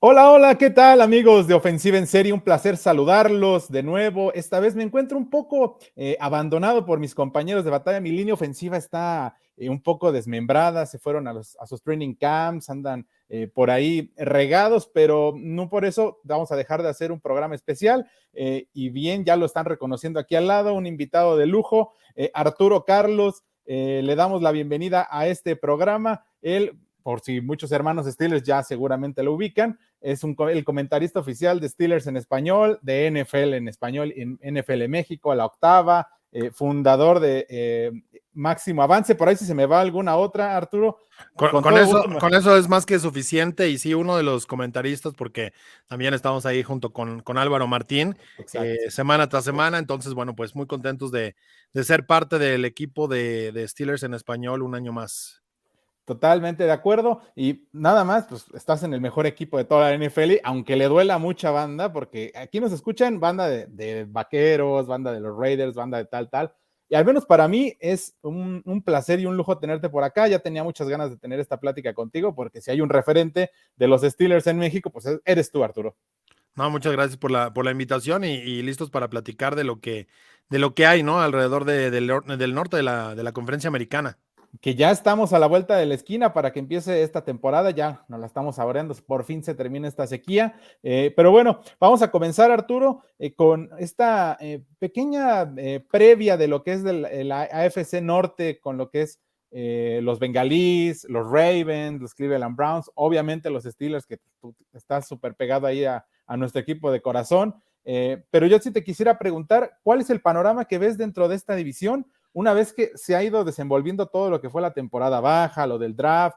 Hola, hola, ¿qué tal amigos de Ofensiva en Serie? Un placer saludarlos de nuevo. Esta vez me encuentro un poco abandonado por mis compañeros de batalla. Mi línea ofensiva está un poco desmembrada, se fueron a sus training camps, andan por ahí regados, pero no por eso vamos a dejar de hacer un programa especial. Y bien, ya lo están reconociendo aquí al lado, un invitado de lujo, Arturo Carlos. Le damos la bienvenida a este programa. Él, por si muchos hermanos Steelers ya seguramente lo ubican, es el comentarista oficial de Steelers en español, de NFL en español, en NFL México, a la octava, fundador de Máximo Avance. Por ahí si se me va alguna otra, Arturo, Con, con con todo eso, gusto. con eso es más que suficiente. Y sí, uno de los comentaristas, porque también estamos ahí junto con Álvaro Martín, Exacto. semana tras semana. Entonces, bueno, pues muy contentos de ser parte del equipo de Steelers en español un año más. Totalmente de acuerdo. Y nada más, pues estás en el mejor equipo de toda la NFL, aunque le duela mucha banda, porque aquí nos escuchan banda de vaqueros, banda de los Raiders, banda de tal, tal. Y al menos para mí es un placer y un lujo tenerte por acá. Ya tenía muchas ganas de tener esta plática contigo, porque si hay un referente de los Steelers en México, pues eres tú, Arturo. No, muchas gracias por la invitación y listos para platicar de lo que hay, ¿no? Alrededor del norte de la conferencia americana. Que ya estamos a la vuelta de la esquina para que empiece esta temporada, ya nos la estamos saboreando, por fin se termina esta sequía, pero bueno, vamos a comenzar, Arturo, con esta pequeña previa de lo que es el AFC Norte, con lo que es los Bengalís, los Ravens, los Cleveland Browns, obviamente los Steelers, que tú estás súper pegado ahí a nuestro equipo de corazón, pero yo sí te quisiera preguntar, ¿cuál es el panorama que ves dentro de esta división? Una vez que se ha ido desenvolviendo todo lo que fue la temporada baja, lo del draft,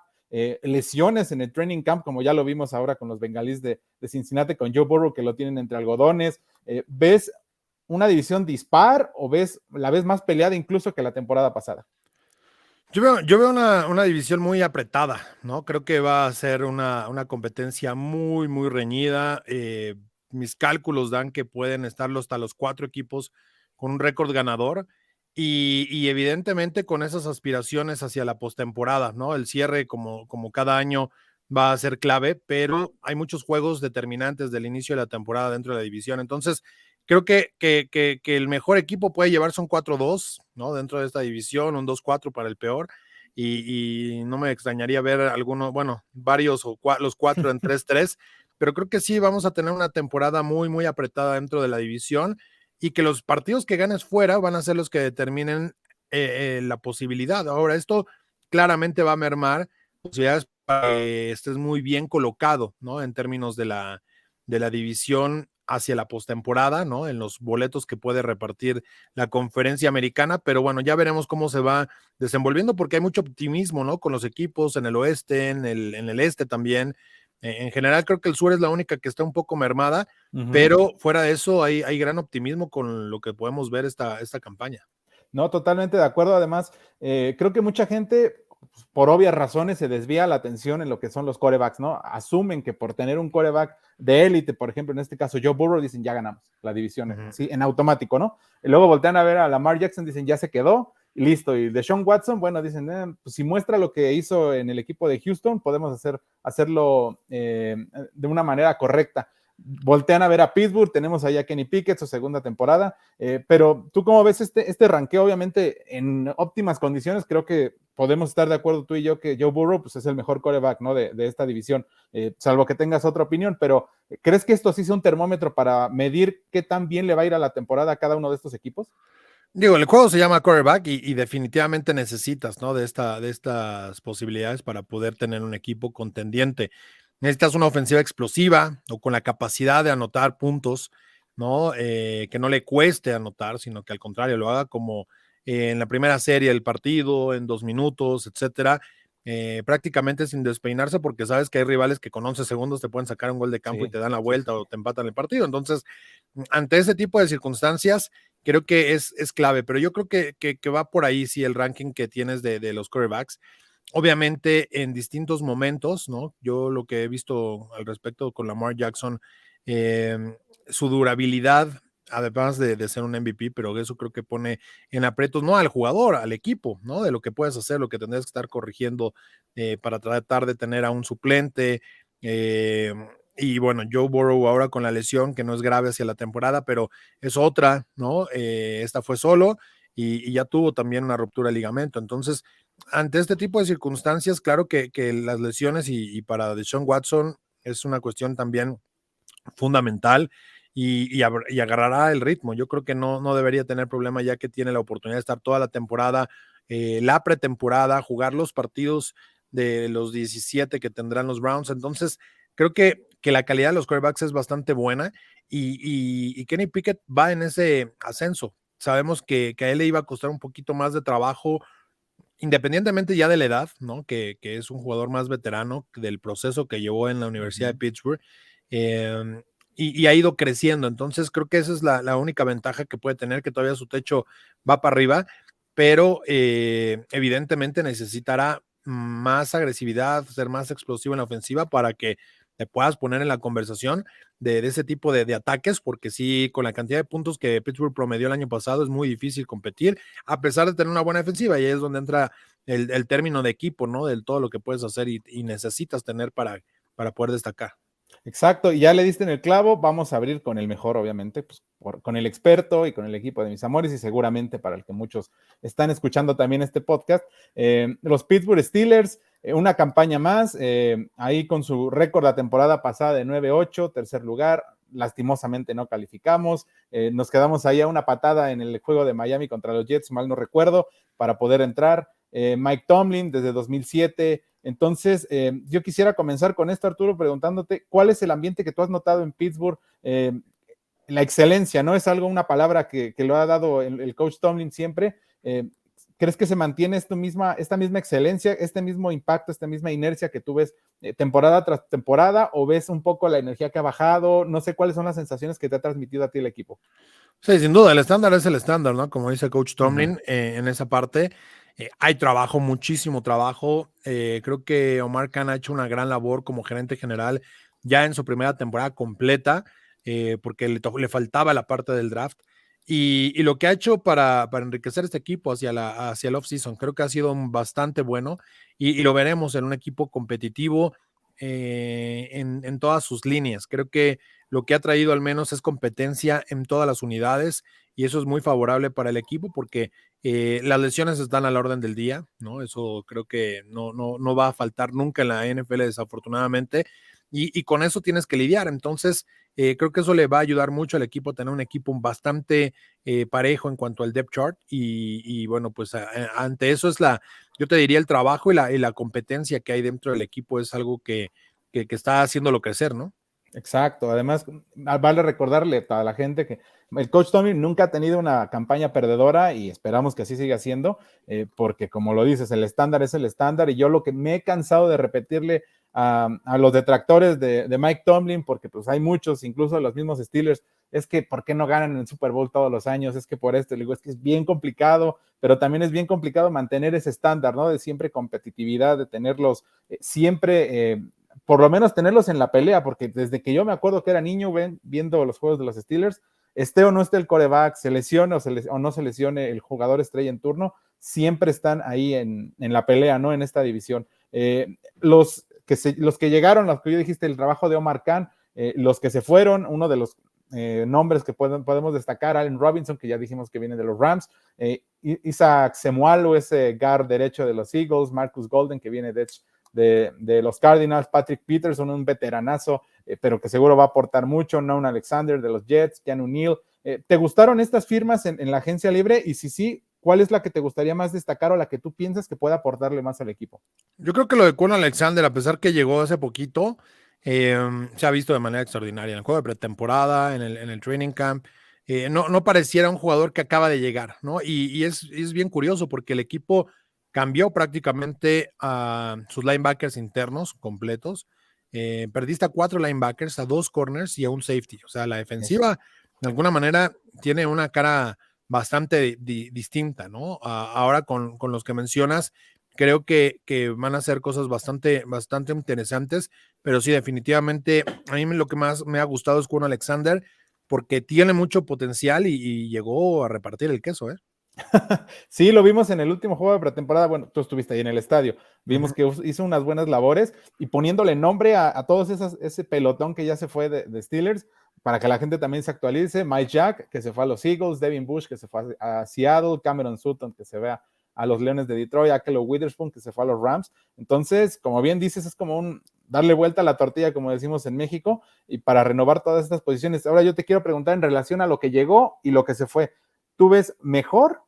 lesiones en el training camp, como ya lo vimos ahora con los bengalíes de Cincinnati, con Joe Burrow, que lo tienen entre algodones, ¿ves una división dispar o la ves más peleada incluso que la temporada pasada? Yo veo una división muy apretada, ¿no? Creo que va a ser una competencia muy, muy reñida. Mis cálculos dan que pueden estar hasta los 4 equipos con un récord ganador y evidentemente con esas aspiraciones hacia la postemporada, ¿no? El cierre, como cada año, va a ser clave, pero hay muchos juegos determinantes del inicio de la temporada dentro de la división. Entonces, creo que el mejor equipo puede llevarse un 4-2, ¿no? Dentro de esta división, un 2-4 para el peor. Y no me extrañaría ver algunos, bueno, varios o los 4 en 3-3, pero creo que sí vamos a tener una temporada muy, muy apretada dentro de la división y que los partidos que ganes fuera van a ser los que determinen la posibilidad. Ahora, esto claramente va a mermar posibilidades para que estés muy bien colocado, ¿no? En términos de la división hacia la postemporada, ¿no? En los boletos que puede repartir la conferencia americana, pero bueno, ya veremos cómo se va desenvolviendo porque hay mucho optimismo, ¿no? Con los equipos en el oeste, en el este también. En general creo que el sur es la única que está un poco mermada, Uh -huh. pero fuera de eso hay gran optimismo con lo que podemos ver esta campaña. No, totalmente de acuerdo. Además, creo que mucha gente, pues, por obvias razones, se desvía la atención en lo que son los corebacks, ¿no? Asumen que por tener un coreback de élite, por ejemplo, en este caso Joe Burrow, dicen ya ganamos la división, sí, en automático, ¿no? Y luego voltean a ver a Lamar Jackson, dicen ya se quedó, y listo. Y de Sean Watson, bueno, dicen, pues si muestra lo que hizo en el equipo de Houston, podemos hacerlo de una manera correcta. Voltean a ver a Pittsburgh, tenemos ahí a Kenny Pickett, su segunda temporada, pero tú cómo ves este ranqueo, obviamente en óptimas condiciones, creo que podemos estar de acuerdo tú y yo que Joe Burrow pues, es el mejor quarterback, ¿no? de esta división, salvo que tengas otra opinión, pero ¿crees que esto sí sea un termómetro para medir qué tan bien le va a ir a la temporada a cada uno de estos equipos? Digo, el juego se llama quarterback y definitivamente necesitas, ¿no? De estas posibilidades para poder tener un equipo contendiente. Necesitas una ofensiva explosiva o con la capacidad de anotar puntos, ¿no? Que no le cueste anotar, sino que al contrario lo haga como en la primera serie del partido, en 2 minutos, etcétera. Prácticamente sin despeinarse, porque sabes que hay rivales que con 11 segundos te pueden sacar un gol de campo y Sí, te dan la sí, vuelta sí. o te empatan el partido. Entonces, ante ese tipo de circunstancias, creo que es clave, pero yo creo que va por ahí, sí, el ranking que tienes de los quarterbacks. Obviamente en distintos momentos, ¿no? Yo lo que he visto al respecto con Lamar Jackson, su durabilidad, además de ser un MVP, pero eso creo que pone en aprietos, no al jugador, al equipo, ¿no? De lo que puedes hacer, lo que tendrías que estar corrigiendo para tratar de tener a un suplente. Y bueno, Joe Burrow ahora con la lesión, que no es grave hacia la temporada, pero es otra, ¿no? Esta fue solo y ya tuvo también una ruptura de ligamento. Entonces, ante este tipo de circunstancias, claro que las lesiones y para Deshaun Watson es una cuestión también fundamental y agarrará el ritmo. Yo creo que no debería tener problema ya que tiene la oportunidad de estar toda la temporada, la pretemporada, jugar los partidos de los 17 que tendrán los Browns. Entonces, creo que la calidad de los quarterbacks es bastante buena y Kenny Pickett va en ese ascenso. Sabemos que a él le iba a costar un poquito más de trabajo, independientemente ya de la edad, ¿no? Que es un jugador más veterano del proceso que llevó en la Universidad de Pittsburgh. Eh, y ha ido creciendo. Entonces creo que esa es la única ventaja que puede tener, que todavía su techo va para arriba, pero evidentemente necesitará más agresividad, ser más explosivo en la ofensiva para que te puedas poner en la conversación de ese tipo de ataques, porque sí, con la cantidad de puntos que Pittsburgh promedió el año pasado es muy difícil competir, a pesar de tener una buena defensiva, y ahí es donde entra el término de equipo, ¿no? Del todo lo que puedes hacer y necesitas tener para poder destacar. Exacto, y ya le diste en el clavo, vamos a abrir con el mejor, obviamente, pues, con el experto y con el equipo de mis amores y seguramente para el que muchos están escuchando también este podcast, los Pittsburgh Steelers, una campaña más, ahí con su récord la temporada pasada de 9-8, tercer lugar, lastimosamente no calificamos, nos quedamos ahí a una patada en el juego de Miami contra los Jets, mal no recuerdo, para poder entrar. Mike Tomlin desde 2007. Entonces, yo quisiera comenzar con esto, Arturo, preguntándote cuál es el ambiente que tú has notado en Pittsburgh. La excelencia, ¿no? Es algo, una palabra que lo ha dado el coach Tomlin siempre. ¿Crees que se mantiene esta misma excelencia, este mismo impacto, esta misma inercia que tú ves temporada tras temporada, o ves un poco la energía que ha bajado? No sé cuáles son las sensaciones que te ha transmitido a ti el equipo. Sí, sin duda, el estándar es el estándar, ¿no? Como dice Coach Tomlin, en esa parte. Hay trabajo, muchísimo trabajo. Creo que Omar Khan ha hecho una gran labor como gerente general ya en su primera temporada completa, porque le faltaba la parte del draft. Y lo que ha hecho para enriquecer este equipo hacia el off-season, creo que ha sido bastante bueno y lo veremos en un equipo competitivo en todas sus líneas. Creo que lo que ha traído al menos es competencia en todas las unidades y eso es muy favorable para el equipo porque las lesiones están a la orden del día, ¿no? Eso creo que no va a faltar nunca en la NFL, desafortunadamente, y con eso tienes que lidiar. Entonces, creo que eso le va a ayudar mucho al equipo a tener un equipo bastante parejo en cuanto al depth chart y bueno, pues ante eso yo te diría el trabajo y la competencia que hay dentro del equipo es algo que está haciéndolo crecer, ¿no? Exacto, además vale recordarle a la gente que el coach Tommy nunca ha tenido una campaña perdedora y esperamos que así siga siendo, porque como lo dices, el estándar es el estándar y yo lo que me he cansado de repetirle a los detractores de Mike Tomlin, porque pues hay muchos, incluso los mismos Steelers, es que ¿por qué no ganan el Super Bowl todos los años? Es que por esto, le digo, es que es bien complicado, pero también es bien complicado mantener ese estándar, ¿no? De siempre competitividad, de tenerlos siempre por lo menos tenerlos en la pelea, porque desde que yo me acuerdo que era niño viendo los juegos de los Steelers, esté o no esté el quarterback, se lesione o no se lesione el jugador estrella en turno, siempre están ahí en la pelea, ¿no? En esta división. Los que llegaron, los que yo dijiste, el trabajo de Omar Khan, los que se fueron, uno de los nombres que podemos destacar, Allen Robinson, que ya dijimos que viene de los Rams, Isaac Semualo, ese guard derecho de los Eagles, Marcus Golden, que viene de los Cardinals, Patrick Peterson, un veteranazo, pero que seguro va a aportar mucho, Noah Alexander de los Jets, Keanu Neal. ¿Te gustaron estas firmas en la agencia libre? Y si sí, ¿cuál es la que te gustaría más destacar o la que tú piensas que puede aportarle más al equipo? Yo creo que lo de Kwon Alexander, a pesar que llegó hace poquito, se ha visto de manera extraordinaria en el juego de pretemporada, en el training camp. No pareciera un jugador que acaba de llegar, ¿no? Y es bien curioso porque el equipo cambió prácticamente a sus linebackers internos completos. Perdiste a 4 linebackers, a 2 corners y a un safety. O sea, la defensiva de alguna manera tiene una cara bastante distinta, ¿no? Ahora con los que mencionas, creo que van a hacer cosas bastante interesantes, pero sí, definitivamente, a mí lo que más me ha gustado es Kwon Alexander, porque tiene mucho potencial y llegó a repartir el queso, ¿eh? Sí, lo vimos en el último juego de pretemporada. Bueno, tú estuviste ahí en el estadio. Vimos que hizo unas buenas labores y poniéndole nombre a todos ese pelotón que ya se fue de Steelers, para que la gente también se actualice. Mike Jack, que se fue a los Eagles, Devin Bush, que se fue a Seattle, Cameron Sutton, que se ve a los Leones de Detroit, Akelo Witherspoon, que se fue a los Rams. Entonces, como bien dices, es como darle vuelta a la tortilla, como decimos en México, y para renovar todas estas posiciones. Ahora yo te quiero preguntar en relación a lo que llegó y lo que se fue. ¿Tú ves mejor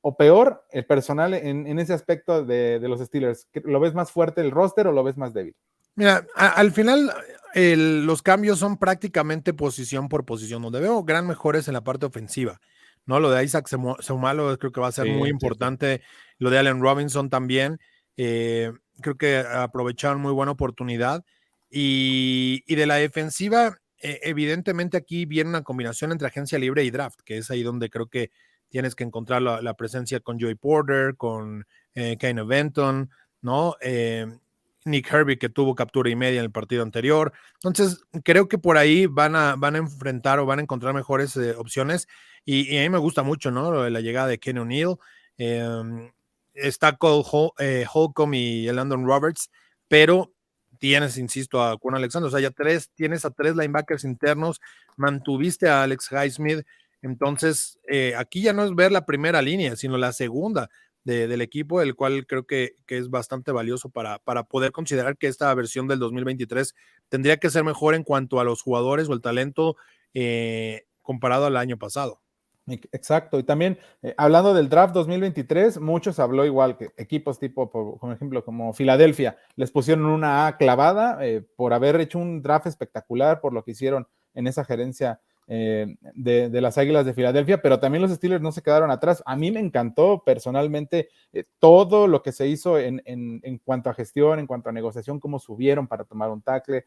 o peor el personal en ese aspecto de los Steelers? ¿Lo ves más fuerte el roster o lo ves más débil? Mira, al final los cambios son prácticamente posición por posición, donde veo gran mejores en la parte ofensiva, ¿no? Lo de Isaac Seumalo creo que va a ser muy importante, sí. Lo de Allen Robinson también, creo que aprovecharon muy buena oportunidad, y de la defensiva, evidentemente aquí viene una combinación entre agencia libre y draft, que es ahí donde creo que tienes que encontrar la presencia con Joey Porter, con Kane Benton, ¿no? Nick Herbig, que tuvo captura y media en el partido anterior. Entonces, creo que por ahí van a enfrentar o van a encontrar mejores opciones. Y a mí me gusta mucho, ¿no? Lo de la llegada de Kenny O'Neill. Está Cole Holcomb y Landon Roberts, pero tienes, insisto, a Kwon Alexander. O sea, ya tienes a 3 linebackers internos, mantuviste a Alex Highsmith. Entonces, aquí ya no es ver la primera línea, sino la segunda del equipo, el cual creo que es bastante valioso para poder considerar que esta versión del 2023 tendría que ser mejor en cuanto a los jugadores o el talento comparado al año pasado. Exacto, y también hablando del draft 2023, muchos habló igual que equipos tipo, por ejemplo, como Filadelfia, les pusieron una A clavada por haber hecho un draft espectacular, por lo que hicieron en esa gerencia de las Águilas de Filadelfia, pero también los Steelers no se quedaron atrás. A mí me encantó personalmente todo lo que se hizo en cuanto a gestión, en cuanto a negociación, cómo subieron para tomar un tackle.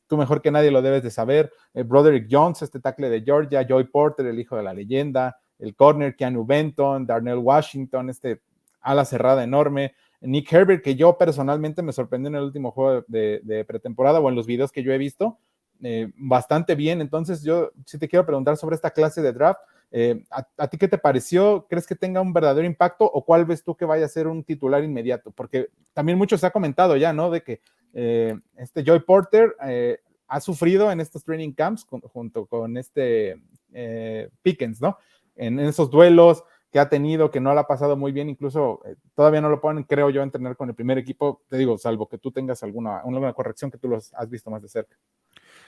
Tú mejor que nadie lo debes de saber. Broderick Jones, este tackle de Georgia, Joey Porter, el hijo de la leyenda, el corner Keanu Benton, Darnell Washington, este ala cerrada enorme, Nick Herbert, que yo personalmente me sorprendió en el último juego de pretemporada o en los videos que yo he visto, bastante bien. Entonces yo sí te quiero preguntar sobre esta clase de draft. ¿A ti qué te pareció? ¿Crees que tenga un verdadero impacto o cuál ves tú que vaya a ser un titular inmediato? Porque también mucho se ha comentado ya, ¿no? De que este Joey Porter ha sufrido en estos training camps junto con Pickens, ¿no? En esos duelos que ha tenido, que no lo ha pasado muy bien, incluso todavía no lo ponen, creo yo, a entrenar con el primer equipo, te digo, salvo que tú tengas alguna corrección que tú los has visto más de cerca.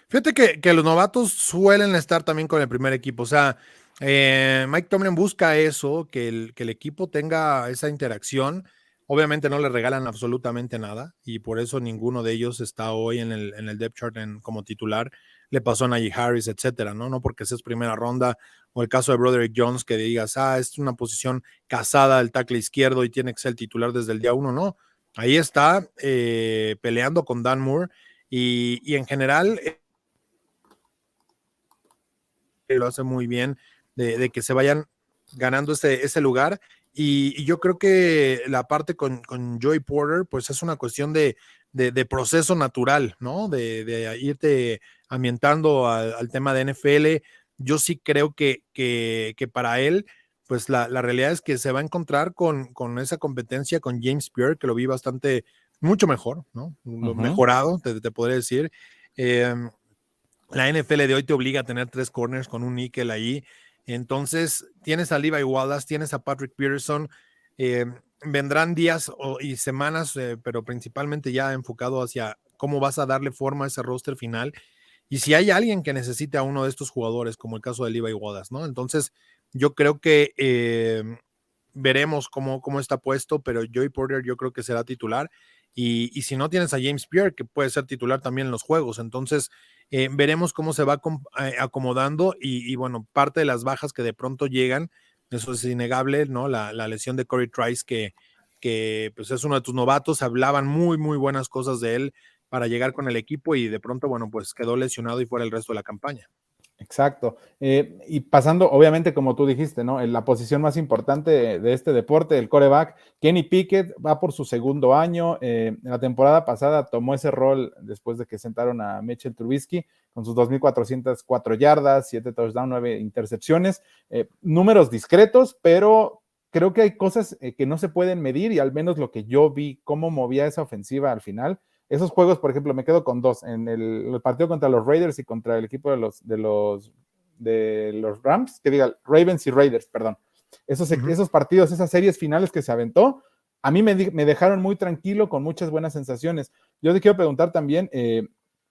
Fíjate que los novatos suelen estar también con el primer equipo, o sea, Mike Tomlin busca eso, que el equipo tenga esa interacción. Obviamente no le regalan absolutamente nada y por eso ninguno de ellos está hoy en el depth chart como titular. Le pasó a Najee Harris, etcétera, ¿no? No porque seas primera ronda, o el caso de Broderick Jones, que digas, es una posición casada del tackle izquierdo y tiene que ser el titular desde el día 1, no. Ahí está peleando con Dan Moore y en general lo hace muy bien de que se vayan ganando ese lugar. Y yo creo que la parte con Joey Porter, pues es una cuestión de proceso natural, ¿no? De irte ambientando al tema de NFL. Yo sí creo que para él, pues la realidad es que se va a encontrar con esa competencia con James Pierre, que lo vi bastante, mucho mejor, ¿no? Mejorado, te podría decir. La NFL de hoy te obliga a tener 3 corners con un níquel ahí. Entonces, tienes a Levi Wallace, tienes a Patrick Peterson. Vendrán días y semanas, pero principalmente ya enfocado hacia cómo vas a darle forma a ese roster final. Y si hay alguien que necesite a uno de estos jugadores, como el caso de Levi Wallace, ¿no? Entonces, yo creo que veremos cómo está puesto, pero Joey Porter yo creo que será titular. Y si no tienes a James Pierre, que puede ser titular también en los juegos, entonces veremos cómo se va acomodando y bueno, parte de las bajas que de pronto llegan, eso es innegable, ¿no? La lesión de Corey Trice, que pues es uno de tus novatos, hablaban muy, muy buenas cosas de él para llegar con el equipo y de pronto, bueno, pues quedó lesionado y fuera el resto de la campaña. Exacto. Y pasando, obviamente, como tú dijiste, ¿no? En la posición más importante de este deporte, el quarterback, Kenny Pickett va por su segundo año. En la temporada pasada tomó ese rol después de que sentaron a Mitchell Trubisky con sus 2,404 yardas, 7 touchdowns, 9 intercepciones. Números discretos, pero creo que hay cosas que no se pueden medir y al menos lo que yo vi, cómo movía esa ofensiva al final. Esos juegos, por ejemplo, me quedo con dos, en el partido contra los Raiders y contra el equipo de los Rams, que diga Ravens y Raiders, perdón. Esos partidos, esas series finales que se aventó, a mí me dejaron muy tranquilo, con muchas buenas sensaciones. Yo te quiero preguntar también,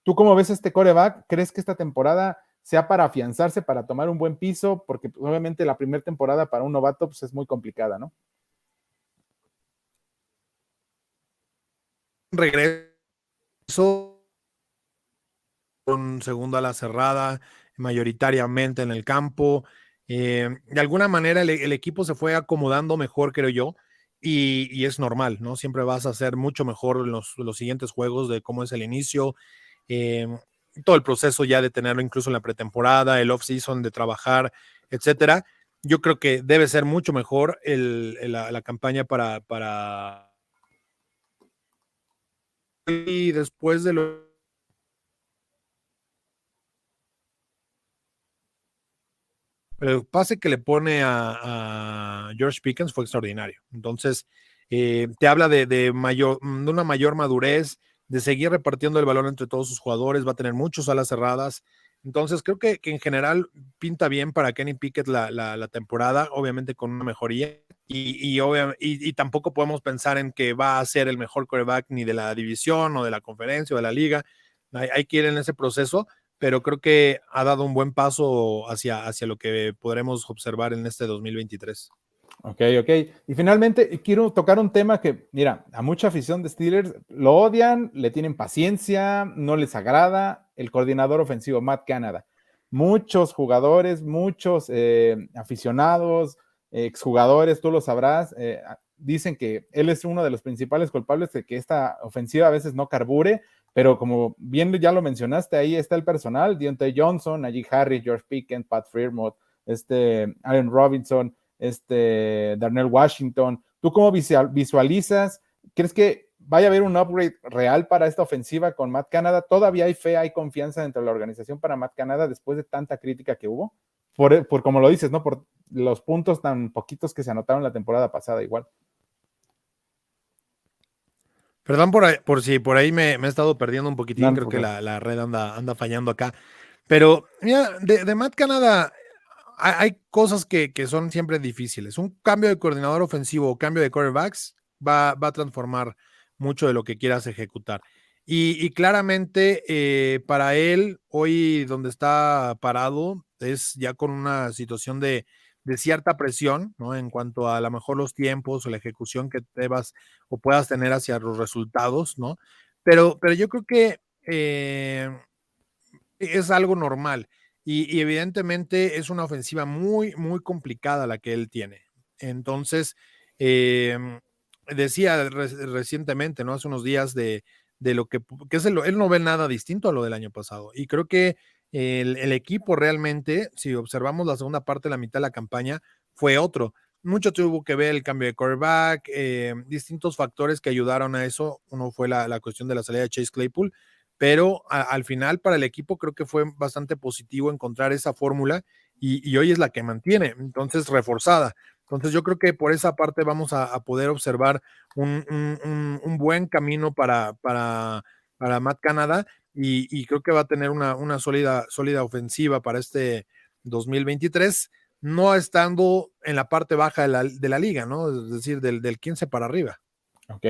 ¿tú cómo ves este quarterback? ¿Crees que esta temporada sea para afianzarse, para tomar un buen piso? Porque pues, obviamente la primera temporada para un novato pues, es muy complicada, ¿no? Regreso un segundo a la cerrada, mayoritariamente en el campo. De alguna manera el equipo se fue acomodando mejor, creo yo, y es normal, ¿no? Siempre vas a hacer mucho mejor en los siguientes juegos de cómo es el inicio, eh, todo el proceso ya de tenerlo incluso en la pretemporada, el off-season, de trabajar, etcétera. Yo creo que debe ser mucho mejor la campaña para... Y después de lo el pase que le pone a George Pickens fue extraordinario. Entonces, te habla de una mayor madurez, de seguir repartiendo el balón entre todos sus jugadores, va a tener muchas alas cerradas. Entonces, creo que en general pinta bien para Kenny Pickett la temporada, obviamente con una mejoría. Y tampoco podemos pensar en que va a ser el mejor quarterback ni de la división o de la conferencia o de la liga. Hay que ir en ese proceso, pero creo que ha dado un buen paso hacia lo que podremos observar en este 2023. Ok. Y finalmente quiero tocar un tema que, mira, a mucha afición de Steelers lo odian, le tienen paciencia, no les agrada el coordinador ofensivo Matt Canada. Muchos jugadores, muchos aficionados, exjugadores, tú lo sabrás, dicen que él es uno de los principales culpables de que esta ofensiva a veces no carbure, pero como bien ya lo mencionaste, ahí está el personal: Deontay Johnson, Najee Harris, George Pickens, Pat Freiermuth, Allen Robinson, Darnell Washington. ¿Tú cómo visualizas? ¿Crees que vaya a haber un upgrade real para esta ofensiva con Matt Canada? ¿Todavía hay fe, hay confianza dentro de la organización para Matt Canada después de tanta crítica que hubo? Por como lo dices, ¿no? Por los puntos tan poquitos que se anotaron la temporada pasada igual. Perdón por si por ahí me he estado perdiendo un poquitín, No, creo que la red anda fallando acá. Pero mira, de Matt Canada hay cosas que son siempre difíciles. Un cambio de coordinador ofensivo o cambio de quarterbacks va a transformar mucho de lo que quieras ejecutar. Y claramente para él, hoy donde está parado, es ya con una situación de cierta presión, ¿no? En cuanto a lo mejor los tiempos o la ejecución que debas o puedas tener hacia los resultados, ¿no? Pero yo creo que es algo normal y evidentemente es una ofensiva muy, muy complicada la que él tiene. Entonces, decía recientemente, ¿no? Hace unos días de lo que es él no ve nada distinto a lo del año pasado. Y creo que el equipo realmente, si observamos la segunda parte de la mitad de la campaña, fue otro. Mucho tuvo que ver el cambio de quarterback, distintos factores que ayudaron a eso. Uno fue la cuestión de la salida de Chase Claypool, pero al final para el equipo creo que fue bastante positivo encontrar esa fórmula y hoy es la que mantiene, entonces reforzada. Entonces yo creo que por esa parte vamos a poder observar un buen camino para Matt Canada y creo que va a tener una sólida ofensiva para este 2023, no estando en la parte baja de la liga, ¿no? Es decir, del 15 para arriba. Ok,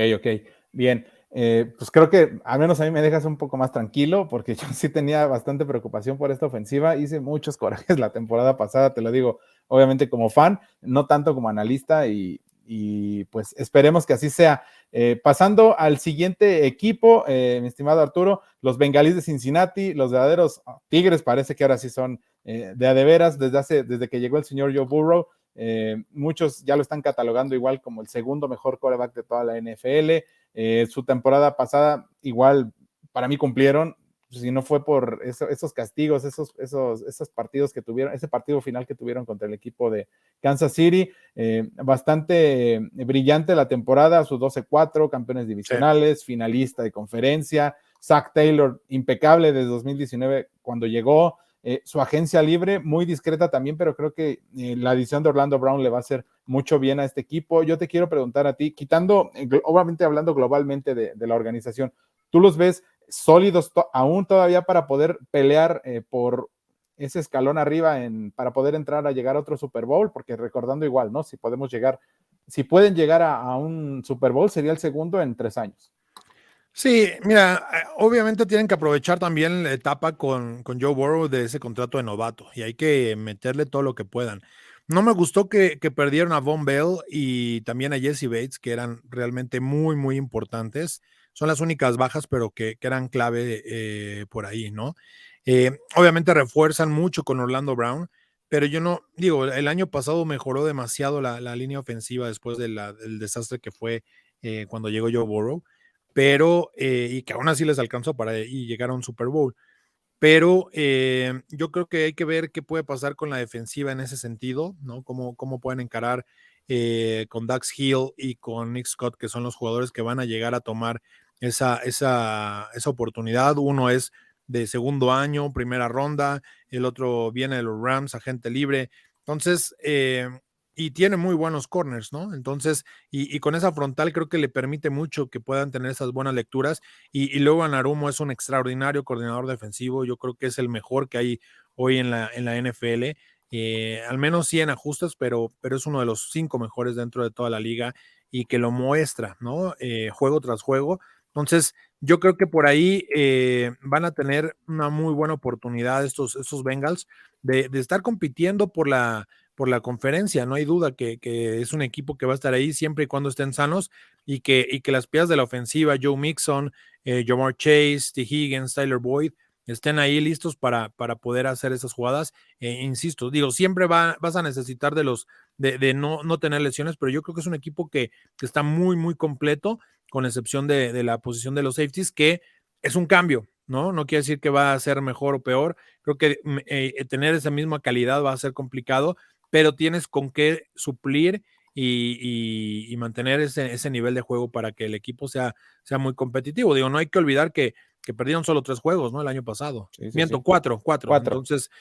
bien. Pues creo que al menos a mí me dejas un poco más tranquilo, porque yo sí tenía bastante preocupación por esta ofensiva. Hice muchos corajes la temporada pasada, te lo digo, obviamente como fan, no tanto como analista, y pues esperemos que así sea. Pasando al siguiente equipo, mi estimado Arturo, los Bengalíes de Cincinnati, los verdaderos Tigres, parece que ahora sí son de a de veras, desde que llegó el señor Joe Burrow. Muchos ya lo están catalogando igual como el segundo mejor quarterback de toda la NFL. Su temporada pasada igual para mí cumplieron, si no fue por esos castigos, esos partidos que tuvieron, ese partido final que tuvieron contra el equipo de Kansas City. Bastante brillante la temporada, sus 12-4, campeones divisionales, sí, finalista de conferencia. Zach Taylor, impecable desde 2019 cuando llegó. Su agencia libre, muy discreta también, pero creo que la adición de Orlando Brown le va a hacer mucho bien a este equipo. Yo te quiero preguntar a ti, quitando, obviamente hablando globalmente de la organización, ¿tú los ves sólidos aún todavía para poder pelear por ese escalón arriba para poder entrar a llegar a otro Super Bowl? Porque recordando igual, ¿no? Si pueden llegar a un Super Bowl, sería el segundo en 3 años. Sí, mira, obviamente tienen que aprovechar también la etapa con Joe Burrow de ese contrato de novato y hay que meterle todo lo que puedan. No me gustó que perdieron a Von Bell y también a Jesse Bates, que eran realmente muy, muy importantes. Son las únicas bajas, pero que eran clave por ahí, ¿no? Obviamente refuerzan mucho con Orlando Brown, pero yo no, digo, el año pasado mejoró demasiado la línea ofensiva después del desastre que fue cuando llegó Joe Burrow, pero y que aún así les alcanzó para llegar a un Super Bowl. Pero yo creo que hay que ver qué puede pasar con la defensiva en ese sentido, ¿no? Cómo pueden encarar con Dax Hill y con Nick Scott, que son los jugadores que van a llegar a tomar esa oportunidad. Uno es de segundo año, primera ronda, el otro viene de los Rams, agente libre. Entonces, y tiene muy buenos corners, ¿no? Entonces, y con esa frontal creo que le permite mucho que puedan tener esas buenas lecturas. Y luego Anarumo es un extraordinario coordinador defensivo. Yo creo que es el mejor que hay hoy en la NFL. Al menos sí en ajustes, pero es uno de los 5 mejores dentro de toda la liga y que lo muestra, ¿no? Juego tras juego. Entonces, yo creo que por ahí van a tener una muy buena oportunidad estos Bengals de estar compitiendo por la conferencia. No hay duda que es un equipo que va a estar ahí siempre y cuando estén sanos y que las piezas de la ofensiva, Joe Mixon, Jamar Chase, T. Higgins, Tyler Boyd, estén ahí listos para poder hacer esas jugadas. Insisto, digo, siempre vas a necesitar de no tener lesiones, pero yo creo que es un equipo que está muy, muy completo, con excepción de la posición de los safeties, que es un cambio, ¿no? No quiere decir que va a ser mejor o peor. Creo que tener esa misma calidad va a ser complicado, pero tienes con qué suplir y mantener ese nivel de juego para que el equipo sea muy competitivo. Digo, no hay que olvidar que perdieron solo 3 juegos, ¿no? El año pasado. Sí, sí, Miento, sí. 4. 4. Entonces,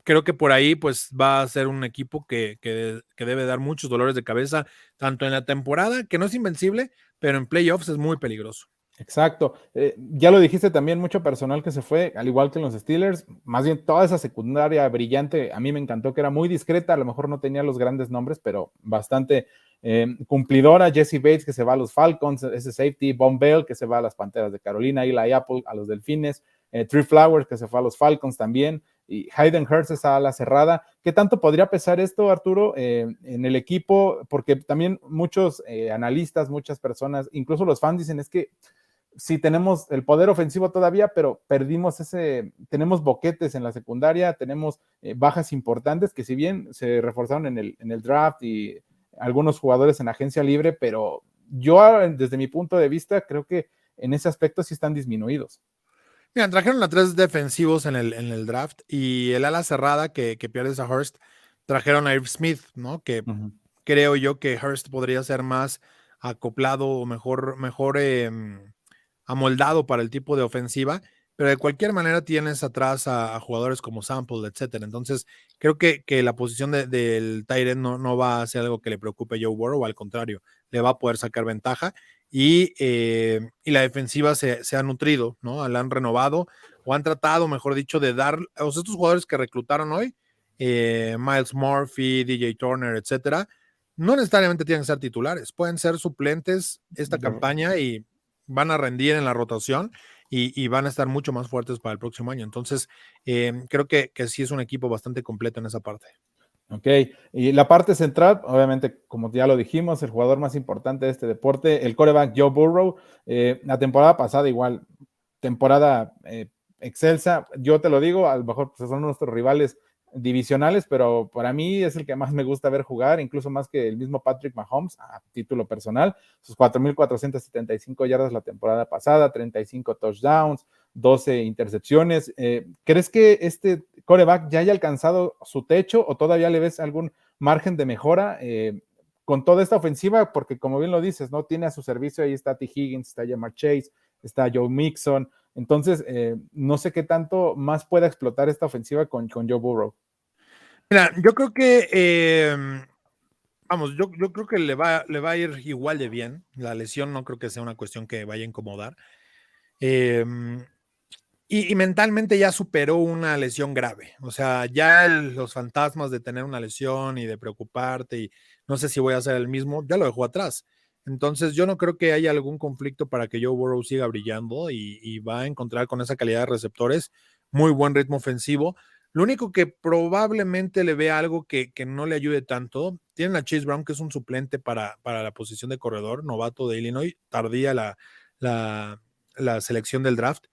creo que por ahí pues va a ser un equipo que debe dar muchos dolores de cabeza, tanto en la temporada, que no es invencible, pero en playoffs es muy peligroso. Exacto. Ya lo dijiste también, mucho personal que se fue, al igual que en los Steelers, más bien toda esa secundaria brillante, a mí me encantó que era muy discreta, a lo mejor no tenía los grandes nombres, pero bastante cumplidora. Jesse Bates que se va a los Falcons, ese safety, Von Bell que se va a las Panteras de Carolina, Eli Apple a los Delfines, Trey Flowers que se fue a los Falcons también, y Hayden Hurst esa ala cerrada. ¿Qué tanto podría pesar esto, Arturo, en el equipo? Porque también muchos analistas, muchas personas, incluso los fans dicen es que sí tenemos el poder ofensivo todavía, pero tenemos boquetes en la secundaria, tenemos bajas importantes que si bien se reforzaron en el draft y algunos jugadores en agencia libre, pero yo desde mi punto de vista creo que en ese aspecto sí están disminuidos. Mira, trajeron a 3 defensivos en el draft y el ala cerrada que pierdes a Hurst, trajeron a Irv Smith, ¿no? Que creo yo que Hurst podría ser más acoplado o mejor amoldado para el tipo de ofensiva, pero de cualquier manera tienes atrás a jugadores como Sample, etcétera. Entonces, creo que la posición del tight end no va a ser algo que le preocupe a Joe Burrow, al contrario, le va a poder sacar ventaja y la defensiva se ha nutrido, ¿no? La han renovado o han tratado, mejor dicho, de dar a estos jugadores que reclutaron hoy, Miles Murphy, DJ Turner, etcétera, no necesariamente tienen que ser titulares, pueden ser suplentes esta campaña y van a rendir en la rotación y van a estar mucho más fuertes para el próximo año. Entonces, creo que sí es un equipo bastante completo en esa parte. Ok, y la parte central, obviamente, como ya lo dijimos, el jugador más importante de este deporte, el quarterback Joe Burrow, la temporada pasada igual, temporada excelsa, yo te lo digo, a lo mejor pues, son nuestros rivales divisionales, pero para mí es el que más me gusta ver jugar, incluso más que el mismo Patrick Mahomes, a título personal, sus 4,475 yardas la temporada pasada, 35 touchdowns, 12 intercepciones. ¿Crees que este quarterback ya haya alcanzado su techo o todavía le ves algún margen de mejora con toda esta ofensiva? Porque como bien lo dices, ¿no? Tiene a su servicio, ahí está T. Higgins, está Jamar Chase, está Joe Mixon, Entonces, no sé qué tanto más pueda explotar esta ofensiva con Joe Burrow. Mira, yo creo que, vamos, yo creo que le va a ir igual de bien. La lesión no creo que sea una cuestión que vaya a incomodar. Y mentalmente ya superó una lesión grave. O sea, ya los fantasmas de tener una lesión y de preocuparte y no sé si voy a hacer el mismo, ya lo dejó atrás. Entonces yo no creo que haya algún conflicto para que Joe Burrow siga brillando y va a encontrar con esa calidad de receptores muy buen ritmo ofensivo. Lo único que probablemente le vea algo que no le ayude tanto, tienen a Chase Brown, que es un suplente para la posición de corredor, novato de Illinois, tardía la selección del draft.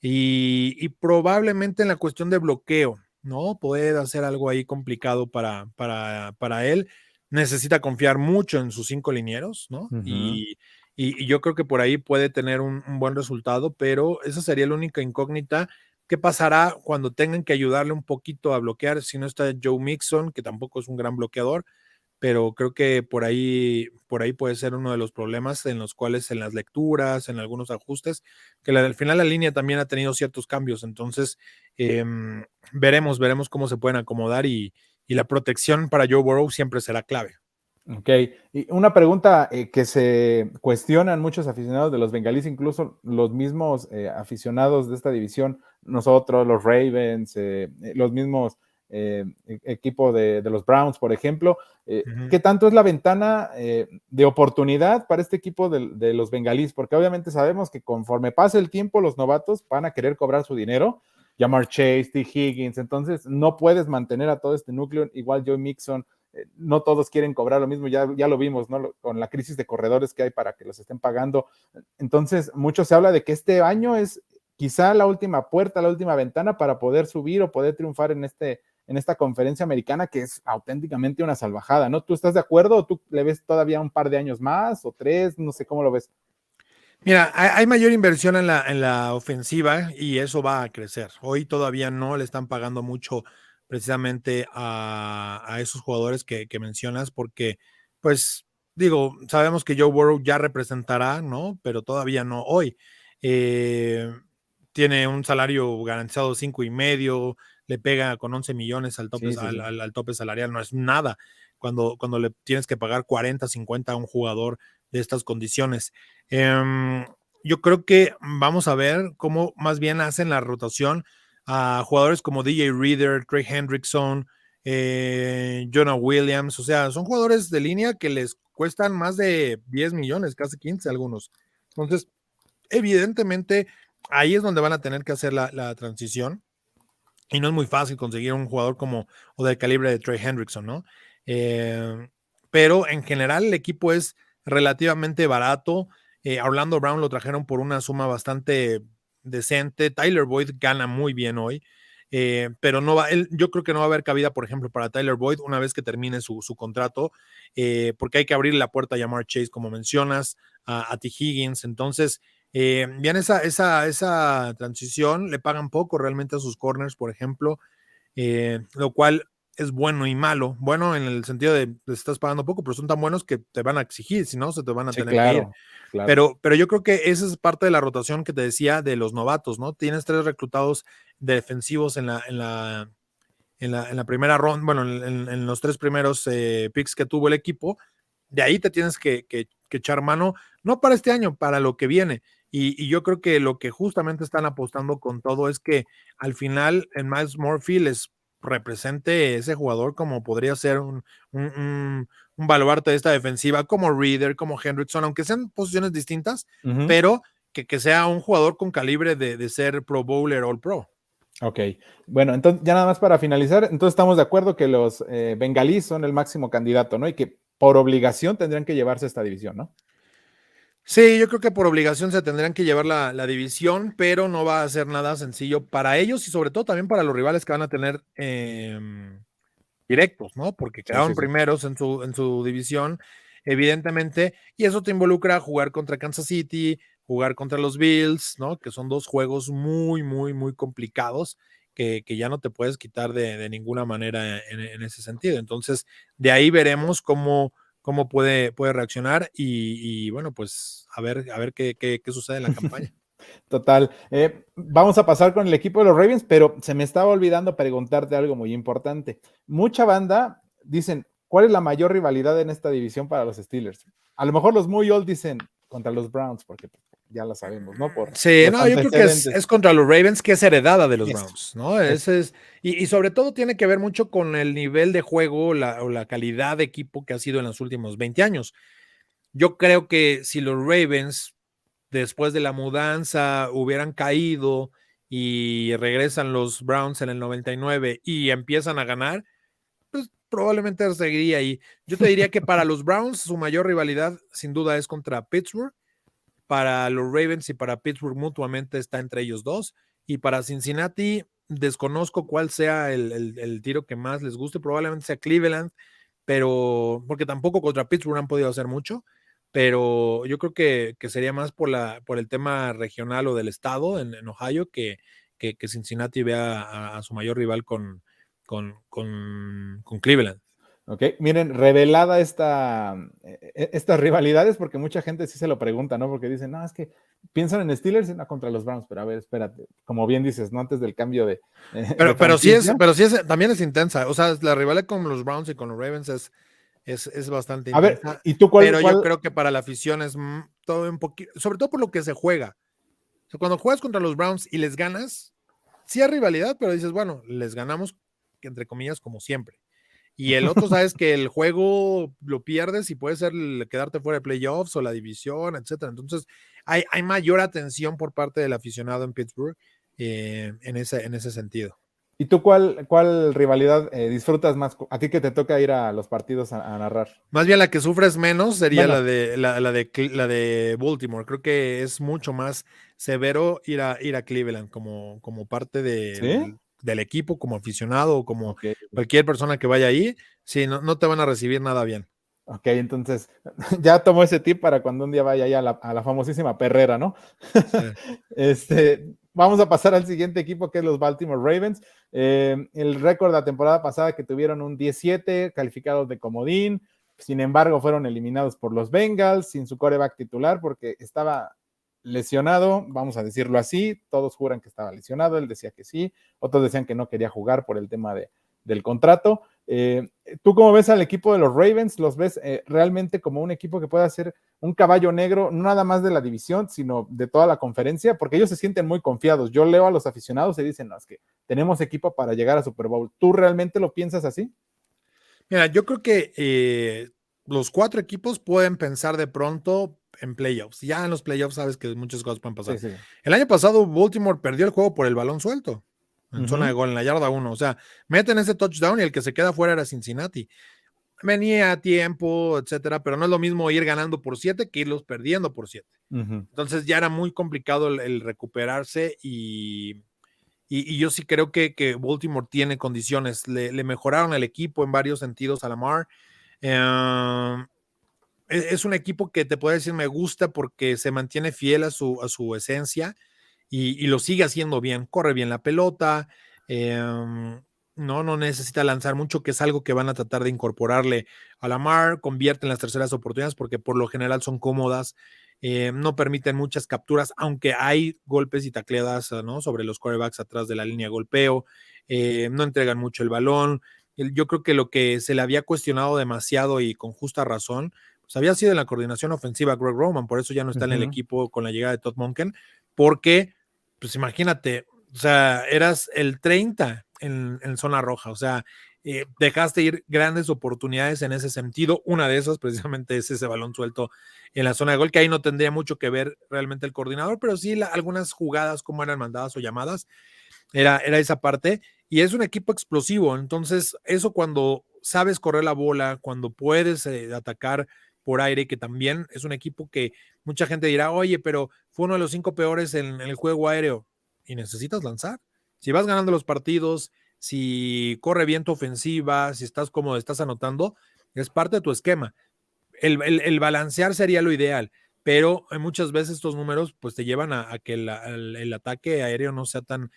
Y probablemente en la cuestión de bloqueo, ¿no? Puede hacer algo ahí complicado para él. Necesita confiar mucho en sus 5 linieros, ¿no? Uh-huh. Y yo creo que por ahí puede tener un buen resultado, pero esa sería la única incógnita. ¿Qué pasará cuando tengan que ayudarle un poquito a bloquear si no está Joe Mixon, que tampoco es un gran bloqueador? Pero creo que por ahí puede ser uno de los problemas en los cuales en las lecturas, en algunos ajustes, que al final la línea también ha tenido ciertos cambios, entonces veremos cómo se pueden acomodar y la protección para Joe Burrow siempre será clave. Ok, y una pregunta que se cuestionan muchos aficionados de los bengalíes, incluso los mismos aficionados de esta división, nosotros, los Ravens, los mismos equipos de los Browns, por ejemplo, ¿qué tanto es la ventana de oportunidad para este equipo de los bengalíes? Porque obviamente sabemos que conforme pase el tiempo, los novatos van a querer cobrar su dinero, Ja'Marr Chase, T. Higgins, entonces no puedes mantener a todo este núcleo, igual Joe Mixon, no todos quieren cobrar lo mismo, ya lo vimos, ¿no? Con la crisis de corredores que hay para que los estén pagando. Entonces, mucho se habla de que este año es quizá la última puerta, la última ventana para poder subir o poder triunfar en esta conferencia americana, que es auténticamente una salvajada, ¿no? ¿Tú estás de acuerdo o tú le ves todavía un par de años más o 3? No sé cómo lo ves. Mira, hay mayor inversión en la ofensiva y eso va a crecer. Hoy todavía no le están pagando mucho precisamente a esos jugadores que mencionas porque, pues, digo, sabemos que Joe Burrow ya representará, ¿no? Pero todavía no hoy. Eh, Tiene un salario garantizado 5.5, le pega con 11 millones al tope, Sí, sí, sí. al tope salarial, no es nada cuando le tienes que pagar 40, 50 a un jugador de estas condiciones. Yo creo que vamos a ver cómo más bien hacen la rotación a jugadores como DJ Reader, Trey Hendrickson, Jonah Williams, o sea, son jugadores de línea que les cuestan más de 10 millones, casi 15 algunos. Entonces, evidentemente, ahí es donde van a tener que hacer la transición y no es muy fácil conseguir un jugador como o del calibre de Trey Hendrickson, ¿no? Eh, pero en general el equipo es relativamente barato. Orlando Brown lo trajeron por una suma bastante decente. Tyler Boyd gana muy bien hoy, pero no va, yo creo que no va a haber cabida, por ejemplo, para Tyler Boyd una vez que termine su contrato, porque hay que abrir la puerta a Ja'Marr Chase, como mencionas, a T. Higgins. Entonces, bien, esa transición le pagan poco realmente a sus corners, por ejemplo, lo cual es bueno y malo. Bueno, en el sentido de les estás pagando poco, pero son tan buenos que te van a exigir, si no, se te van a Sí, tener que ir. claro, claro. Pero yo creo que esa es parte de la rotación que te decía de los novatos, ¿no? Tienes 3 reclutados defensivos en la primera ronda, bueno, en los 3 primeros picks que tuvo el equipo. De ahí te tienes que echar mano, no para este año, para lo que viene. Y yo creo que lo que justamente están apostando con todo es que al final en Miles Murphy les represente ese jugador como podría ser un baluarte de esta defensiva, como Reader, como Hendrickson, aunque sean posiciones distintas, Uh-huh. pero que sea un jugador con calibre de ser Pro Bowler, All Pro. Ok, bueno, entonces ya nada más para finalizar, entonces estamos de acuerdo que los bengalíes son el máximo candidato, ¿no? Y que por obligación tendrían que llevarse esta división, ¿no? Sí, yo creo que por obligación se tendrían que llevar la división, pero no va a ser nada sencillo para ellos y sobre todo también para los rivales que van a tener directos, ¿no? Porque Sí, quedaron sí, sí. primeros en su división, evidentemente, y eso te involucra jugar contra Kansas City, jugar contra los Bills, ¿no? Que son 2 juegos muy, muy, muy complicados que ya no te puedes quitar de ninguna manera en ese sentido. Entonces, de ahí veremos cómo puede reaccionar y bueno, pues a ver qué sucede en la campaña. Total. Vamos a pasar con el equipo de los Ravens, pero se me estaba olvidando preguntarte algo muy importante. Mucha banda dicen, ¿cuál es la mayor rivalidad en esta división para los Steelers? A lo mejor los muy old dicen contra los Browns, porque ya lo sabemos, ¿no? Por Sí, los no, yo creo que antecedentes. es contra los Ravens, que es heredada de los Eso, Browns, ¿no? eso. Ese es, y sobre todo tiene que ver mucho con el nivel de juego o la calidad de equipo que ha sido en los últimos 20 años. Yo creo que si los Ravens, después de la mudanza, hubieran caído y regresan los Browns en el 99 y empiezan a ganar, pues probablemente seguiría ahí. Yo te diría que para los Browns su mayor rivalidad sin duda es contra Pittsburgh. Para los Ravens y para Pittsburgh mutuamente está entre ellos dos. Y para Cincinnati desconozco cuál sea el tiro que más les guste. Probablemente sea Cleveland, pero porque tampoco contra Pittsburgh han podido hacer mucho. Pero yo creo que sería más por el tema regional o del estado en Ohio que Cincinnati vea a su mayor rival con Cleveland. Ok, miren, revelada estas rivalidades, porque mucha gente sí se lo pregunta, ¿no? Porque dicen, no, es que piensan en Steelers y no contra los Browns, pero a ver, espérate, como bien dices, ¿no? Antes del cambio de franquicia. Pero sí es, también es intensa. O sea, la rivalidad con los Browns y con los Ravens es bastante A ver, intensa. ¿y tú Pero yo creo que para la afición es todo un poquito, sobre todo por lo que se juega. O sea, cuando juegas contra los Browns y les ganas, sí hay rivalidad, pero dices, bueno, les ganamos, entre comillas, como siempre. Y el otro, sabes que el juego lo pierdes y puede ser quedarte fuera de playoffs o la división, etcétera. Entonces, hay mayor atención por parte del aficionado en Pittsburgh en ese sentido. ¿Y tú cuál rivalidad disfrutas más? A ti que te toca ir a los partidos a narrar. Más bien la que sufres menos sería Menos. la de Baltimore. Creo que es mucho más severo ir a Cleveland como parte ¿Sí? del equipo, como aficionado o como Ok. cualquier persona que vaya ahí. Sí, no te van a recibir nada bien. Ok, entonces ya tomo ese tip para cuando un día vaya ahí a la famosísima perrera, ¿no? Sí. Vamos a pasar al siguiente equipo que es los Baltimore Ravens. El récord de la temporada pasada que tuvieron un 17 calificados de comodín, sin embargo fueron eliminados por los Bengals sin su quarterback titular porque estaba lesionado, vamos a decirlo así, todos juran que estaba lesionado, él decía que sí, otros decían que no quería jugar por el tema del contrato. ¿Tú cómo ves al equipo de los Ravens? ¿Los ves realmente como un equipo que pueda ser un caballo negro, no nada más de la división, sino de toda la conferencia? Porque ellos se sienten muy confiados. Yo leo a los aficionados y dicen, no, es que tenemos equipo para llegar a Super Bowl. ¿Tú realmente lo piensas así? Mira, yo creo que los 4 equipos pueden pensar de pronto en playoffs. Ya en los playoffs sabes que muchas cosas pueden pasar. Sí, sí. El año pasado Baltimore perdió el juego por el balón suelto en zona de Uh-huh. gol, en la yarda 1. O sea, meten ese touchdown y el que se queda fuera era Cincinnati. Venía a tiempo, etcétera, pero no es lo mismo ir ganando por 7 que irlos perdiendo por 7. Uh-huh. Entonces ya era muy complicado el recuperarse y yo sí creo que Baltimore tiene condiciones. Le mejoraron el equipo en varios sentidos a Lamar. Es un equipo que te puedo decir me gusta porque se mantiene fiel a su esencia y lo sigue haciendo bien. Corre bien la pelota, no necesita lanzar mucho, que es algo que van a tratar de incorporarle a Lamar. Convierten las terceras oportunidades porque por lo general son cómodas. No permiten muchas capturas, aunque hay golpes y tacleadas, ¿no? Sobre los quarterbacks atrás de la línea de golpeo. No entregan mucho el balón. Yo creo que lo que se le había cuestionado demasiado y con justa razón pues había sido en la coordinación ofensiva Greg Roman, por eso ya no está en el Uh-huh. equipo con la llegada de Todd Monken, porque, pues imagínate, o sea, eras el 30 en zona roja, o sea, dejaste ir grandes oportunidades en ese sentido. Una de esas precisamente es ese balón suelto en la zona de gol, que ahí no tendría mucho que ver realmente el coordinador, pero sí algunas jugadas, como eran mandadas o llamadas, era esa parte. Y es un equipo explosivo, entonces eso cuando sabes correr la bola, cuando puedes atacar por aire, que también es un equipo que mucha gente dirá, oye, pero fue uno de los 5 peores en el juego aéreo, y necesitas lanzar. Si vas ganando los partidos, si corre bien tu ofensiva, si estás cómodo, estás anotando, es parte de tu esquema. El balancear sería lo ideal, pero muchas veces estos números pues te llevan a que el ataque aéreo no sea tan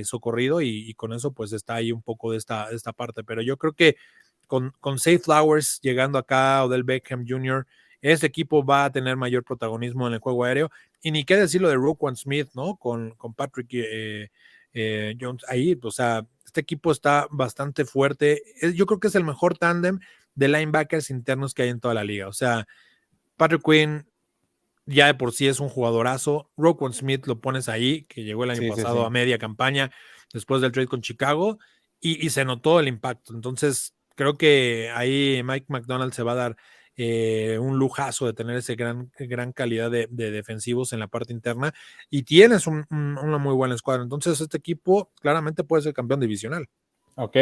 socorrido y con eso pues está ahí un poco de esta parte, pero yo creo que con Zay Flowers llegando acá, Odell Beckham Jr., ese equipo va a tener mayor protagonismo en el juego aéreo y ni qué decirlo de Roquan Smith, ¿no? Con Patrick Jones ahí, o sea, este equipo está bastante fuerte. Yo creo que es el mejor tándem de linebackers internos que hay en toda la liga. O sea, Patrick Quinn ya de por sí es un jugadorazo. Roquan Smith lo pones ahí, que llegó el año Sí, sí, pasado a sí. media campaña después del trade con Chicago, y se notó el impacto. Entonces, creo que ahí Mike McDonald se va a dar un lujazo de tener ese gran calidad de defensivos en la parte interna, y tienes una muy buena escuadra. Entonces, este equipo claramente puede ser campeón divisional. Ok,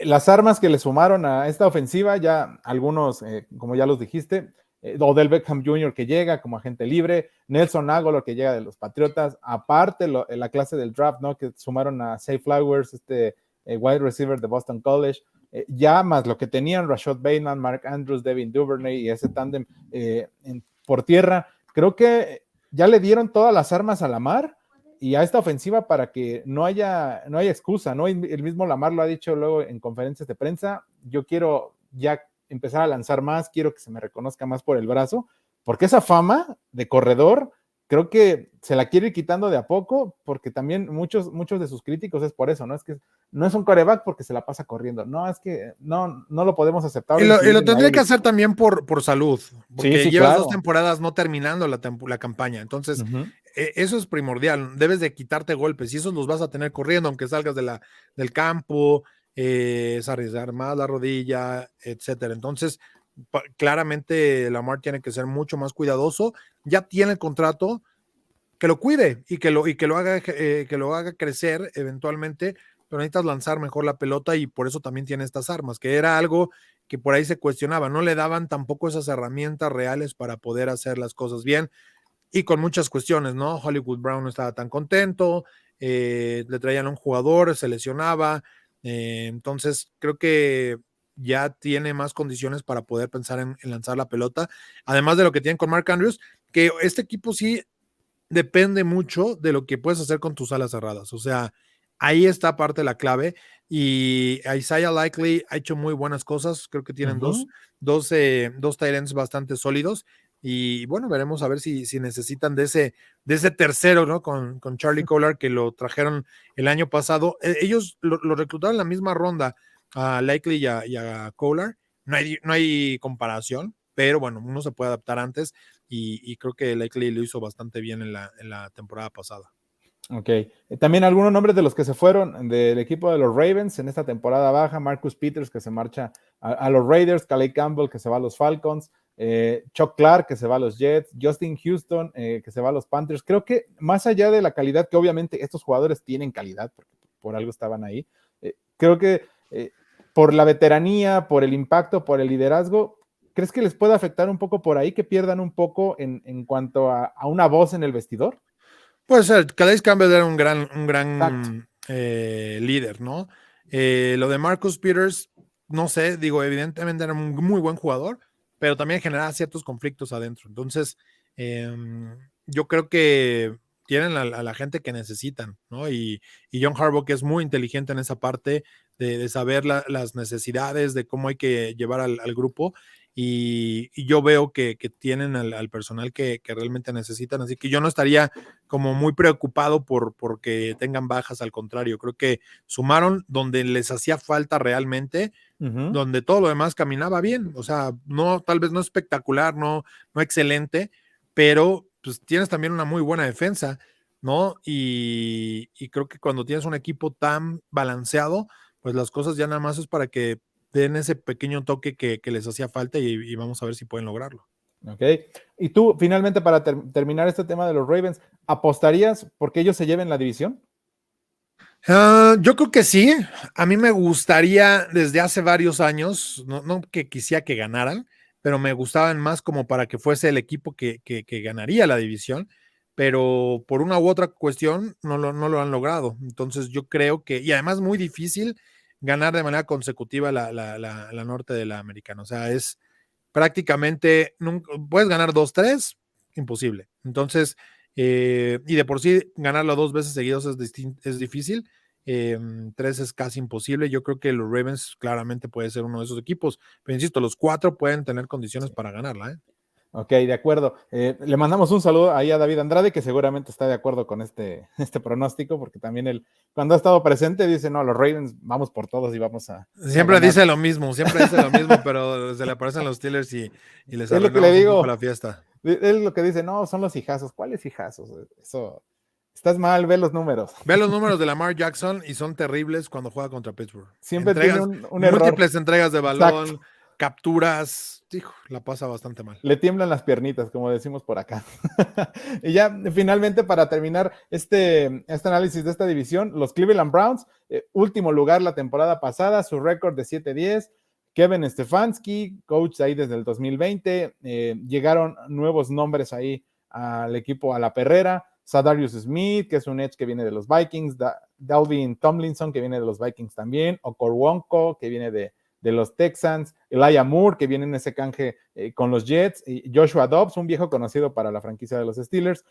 las armas que le sumaron a esta ofensiva, ya algunos, como ya los dijiste, Odell Beckham Jr. que llega como agente libre, Nelson Agholor que llega de los Patriotas, aparte la clase del draft, ¿no? Que sumaron a Zay Flowers, wide receiver de Boston College, ya más lo que tenían Rashad Bateman, Mark Andrews, Devin Duvernay y ese tándem por tierra, creo que ya le dieron todas las armas a Lamar y a esta ofensiva para que no haya excusa, ¿no? El mismo Lamar lo ha dicho luego en conferencias de prensa, yo quiero ya empezar a lanzar más, quiero que se me reconozca más por el brazo, porque esa fama de corredor creo que se la quiere ir quitando de a poco, porque también muchos de sus críticos es por eso, ¿no? Es que no es un quarterback porque se la pasa corriendo, no, es que no lo podemos aceptar Y o lo, y incluir lo en la tendría que élite. hacer también por salud, Sí, porque sí, llevas 2 claro. temporadas no terminando la campaña. Entonces, Uh-huh. eso es primordial. Debes de quitarte golpes y esos los vas a tener corriendo, aunque salgas del campo, es arriesgar más la rodilla, etcétera. Entonces, claramente Lamar tiene que ser mucho más cuidadoso. Ya tiene el contrato, que lo cuide y que lo haga crecer eventualmente, pero necesitas lanzar mejor la pelota, y por eso también tiene estas armas, que era algo que por ahí se cuestionaba, no le daban tampoco esas herramientas reales para poder hacer las cosas bien, y con muchas cuestiones, ¿no? Hollywood Brown no estaba tan contento, le traían a un jugador, se lesionaba, entonces creo que ya tiene más condiciones para poder pensar en lanzar la pelota, además de lo que tienen con Mark Andrews, que este equipo sí depende mucho de lo que puedes hacer con tus alas cerradas. O sea, ahí está parte de la clave. Y Isaiah Likely ha hecho muy buenas cosas. Creo que tienen Uh-huh. dos tight ends bastante sólidos. Y bueno, veremos a ver si necesitan de ese tercero, ¿no? Con Charlie Collar, que lo trajeron el año pasado. Ellos lo reclutaron en la misma ronda a Likely y a Collar. No hay comparación, pero bueno, uno se puede adaptar antes, y creo que Likely lo hizo bastante bien en la temporada pasada. Ok. También algunos nombres de los que se fueron del equipo de los Ravens en esta temporada baja: Marcus Peters, que se marcha a los Raiders, Calais Campbell, que se va a los Falcons, Chuck Clark, que se va a los Jets, Justin Houston, que se va a los Panthers. Creo que más allá de la calidad, que obviamente estos jugadores tienen calidad, porque por algo estaban ahí, creo que por la veteranía, por el impacto, por el liderazgo, ¿crees que les puede afectar un poco por ahí, que pierdan un poco en cuanto a una voz en el vestidor? Puede ser, Calais Campbell era un Exacto. gran líder, ¿no? Lo de Marcus Peters, no sé, digo, evidentemente era un muy buen jugador, pero también generaba ciertos conflictos adentro. Entonces, yo creo que tienen a la gente que necesitan, ¿no? Y John Harbaugh, que es muy inteligente en esa parte de saber las necesidades, de cómo hay que llevar al grupo. Y yo veo que tienen al personal que realmente necesitan, así que yo no estaría como muy preocupado porque tengan bajas. Al contrario, creo que sumaron donde les hacía falta realmente, Uh-huh. donde todo lo demás caminaba bien. O sea, no, tal vez no espectacular, no excelente, pero pues tienes también una muy buena defensa, ¿no? Y creo que cuando tienes un equipo tan balanceado, pues las cosas ya nada más es para que den ese pequeño toque que les hacía falta, y vamos a ver si pueden lograrlo. Ok. Y tú, finalmente, para terminar este tema de los Ravens, ¿apostarías porque ellos se lleven la división? Yo creo que sí. A mí me gustaría desde hace varios años, no que quisiera que ganaran, pero me gustaban más como para que fuese el equipo que ganaría la división, pero por una u otra cuestión no lo han logrado. Entonces yo creo que, y además muy difícil ganar de manera consecutiva la norte de la americana. O sea, es prácticamente, puedes ganar 2-3, imposible. Entonces, y de por sí ganarlo 2 veces seguidos es difícil. 3 es casi imposible. Yo creo que los Ravens claramente puede ser uno de esos equipos, pero insisto, los 4 pueden tener condiciones para ganarla, ¿eh? Ok, de acuerdo. Le mandamos un saludo ahí a David Andrade, que seguramente está de acuerdo con este pronóstico, porque también él, cuando ha estado presente, dice, no, los Ravens vamos por todos y vamos a Siempre ganar. dice lo mismo, pero se le aparecen los Steelers y les Es lo que le arruinamos un poco la digo, fiesta. es lo que dice, no, son los hijazos. ¿Cuáles hijazos? Eso, estás mal, ve los números. Ve los números de Lamar Jackson y son terribles cuando juega contra Pittsburgh. Siempre tiene Entregas, un error. múltiples entregas de balón, Exacto. capturas, hijo, la pasa bastante mal. Le tiemblan las piernitas, como decimos por acá. Y ya finalmente para terminar este análisis de esta división, los Cleveland Browns, último lugar la temporada pasada, su récord de 7-10. Kevin Stefanski, coach ahí desde el 2020, llegaron nuevos nombres ahí al equipo, a la perrera. Zadarius Smith, que es un edge que viene de los Vikings, Dalvin Tomlinson, que viene de los Vikings también, Okorwonko, que viene de los Texans, Elijah Moore, que viene en ese canje con los Jets, y Joshua Dobbs, un viejo conocido para la franquicia de los Steelers.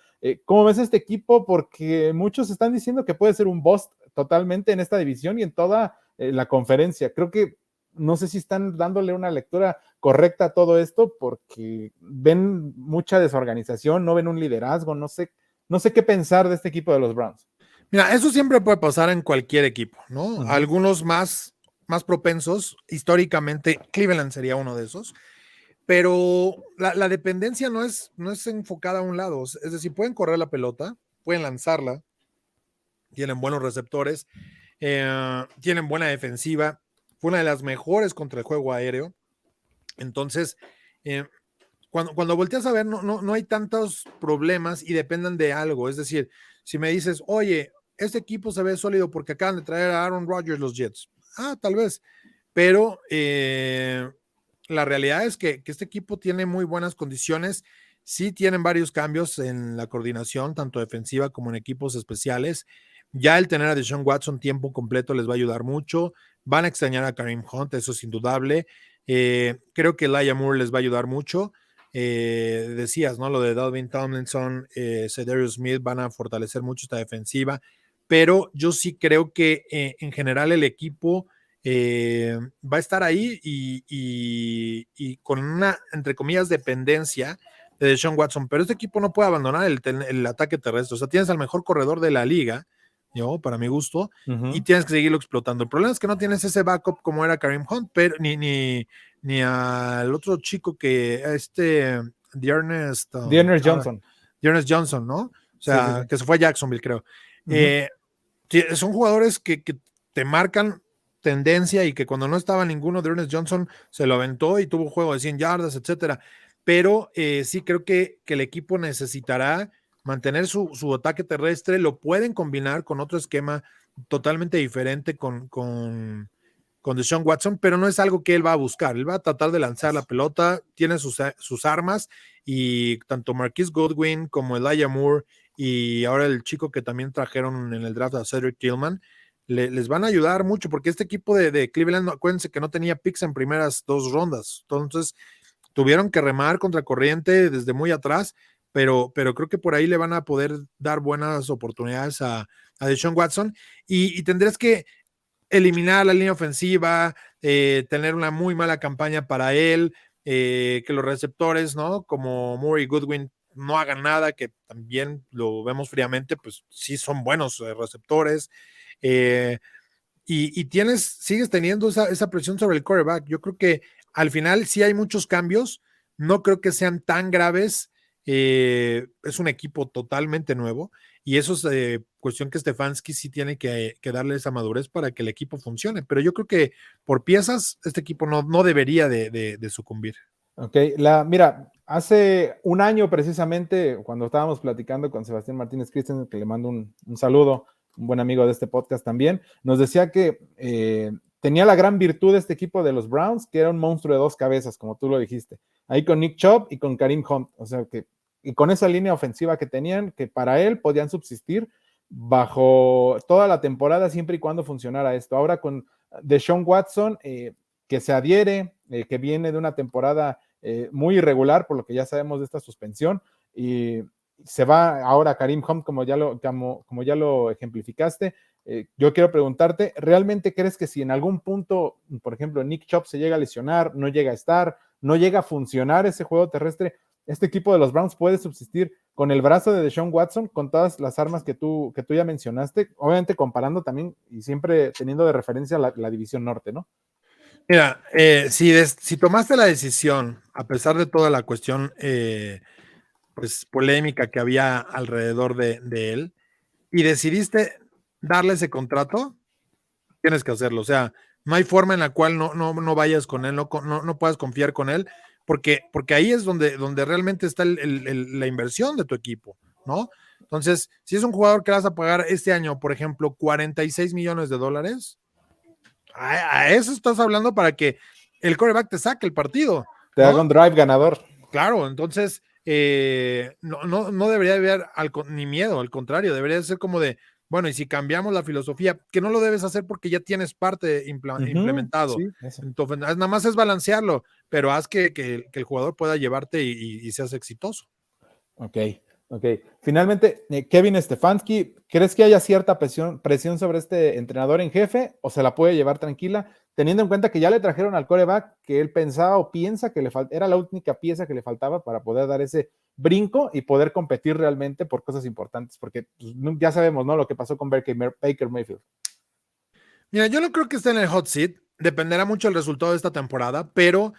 ¿Cómo ves este equipo? Porque muchos están diciendo que puede ser un bust totalmente en esta división y en toda la conferencia. Creo que no sé si están dándole una lectura correcta a todo esto, porque ven mucha desorganización, no ven un liderazgo, no sé qué pensar de este equipo de los Browns. Mira, eso siempre puede pasar en cualquier equipo, ¿no? Uh-huh. Algunos más propensos, históricamente Cleveland sería uno de esos, pero la dependencia no es enfocada a un lado, es decir, pueden correr la pelota, pueden lanzarla, tienen buenos receptores, tienen buena defensiva, fue una de las mejores contra el juego aéreo, entonces, cuando volteas a ver, no hay tantos problemas y dependen de algo, es decir, si me dices, oye, este equipo se ve sólido porque acaban de traer a Aaron Rodgers los Jets, tal vez, pero la realidad es que este equipo tiene muy buenas condiciones, sí tienen varios cambios en la coordinación, tanto defensiva como en equipos especiales. Ya el tener a Deshaun Watson tiempo completo les va a ayudar mucho. Van a extrañar a Kareem Hunt, eso es indudable. Creo que Elijah Moore les va a ayudar mucho. Decías, ¿no? Lo de Dalvin Tomlinson, Zadarius Smith van a fortalecer mucho esta defensiva, pero yo sí creo que en general el equipo va a estar ahí y con una, entre comillas, dependencia de Deshaun Watson, pero este equipo no puede abandonar el ataque terrestre. O sea, tienes al mejor corredor de la liga, ¿no? Para mi gusto, y tienes que seguirlo explotando. El problema es que no tienes ese backup como era Kareem Hunt, pero ni al otro chico que D'Ernest Johnson, ¿no? O sea, sí. Que se fue a Jacksonville, creo. Son jugadores que te marcan tendencia y que cuando no estaba ninguno de Ernest Johnson se lo aventó y tuvo un juego de 100 yardas, etcétera. Pero sí creo que el equipo necesitará mantener su ataque terrestre, lo pueden combinar con otro esquema totalmente diferente con Deshaun Watson, pero no es algo que él va a buscar, él va a tratar de lanzar la pelota, tiene sus armas y tanto Marquise Goodwin como Elijah Moore y ahora el chico que también trajeron en el draft a Cedric Tillman, les van a ayudar mucho, porque este equipo de Cleveland, acuérdense que no tenía picks en primeras 2 rondas, entonces tuvieron que remar contra corriente desde muy atrás, pero creo que por ahí le van a poder dar buenas oportunidades a Deshaun Watson y tendrás que eliminar la línea ofensiva, tener una muy mala campaña para él, que los receptores, ¿no? Como Moore y Goodwin no hagan nada, que también lo vemos fríamente, pues sí son buenos receptores, y sigues teniendo esa presión sobre el quarterback. Yo creo que al final sí hay muchos cambios, no creo que sean tan graves, es un equipo totalmente nuevo y eso es cuestión que Stefanski sí tiene que darle esa madurez para que el equipo funcione, pero yo creo que por piezas este equipo no debería de sucumbir. Ok, mira, hace un año precisamente, cuando estábamos platicando con Sebastián Martínez Christensen, que le mando un saludo, un buen amigo de este podcast también, nos decía que tenía la gran virtud de este equipo de los Browns, que era un monstruo de 2 cabezas, como tú lo dijiste, ahí con Nick Chubb y con Kareem Hunt, o sea que, y con esa línea ofensiva que tenían, que para él podían subsistir bajo toda la temporada, siempre y cuando funcionara esto. Ahora con Deshaun Watson, que se adhiere, que viene de una temporada muy irregular, por lo que ya sabemos de esta suspensión, y se va ahora Kareem Hunt, como ya lo ejemplificaste. Yo quiero preguntarte, ¿realmente crees que si en algún punto, por ejemplo, Nick Chubb se llega a lesionar, no llega a estar, no llega a funcionar ese juego terrestre, este equipo de los Browns puede subsistir con el brazo de Deshaun Watson, con todas las armas que tú ya mencionaste, obviamente comparando también y siempre teniendo de referencia la división norte, ¿no? Mira, si tomaste la decisión, a pesar de toda la cuestión pues polémica que había alrededor de él, y decidiste darle ese contrato, tienes que hacerlo. O sea, no hay forma en la cual no vayas con él, no puedas confiar con él, porque ahí es donde realmente está la inversión de tu equipo, ¿no? Entonces, si es un jugador que vas a pagar este año, por ejemplo, $46 millones, a eso estás hablando para que el quarterback te saque el partido, Te haga ¿no? un drive ganador. Claro, entonces no debería haber ni miedo, al contrario, debería ser como de, bueno, y si cambiamos la filosofía, que no lo debes hacer porque ya tienes parte implementado. Sí, eso. Entonces, nada más es balancearlo, pero haz que el jugador pueda llevarte y seas exitoso. Ok. Finalmente, Kevin Stefanski, ¿crees que haya cierta presión sobre este entrenador en jefe o se la puede llevar tranquila, teniendo en cuenta que ya le trajeron al quarterback que él pensaba o piensa que era la única pieza que le faltaba para poder dar ese brinco y poder competir realmente por cosas importantes? Porque pues, ya sabemos, ¿no? Lo que pasó con Baker Mayfield. Mira, yo no creo que esté en el hot seat, dependerá mucho el resultado de esta temporada, pero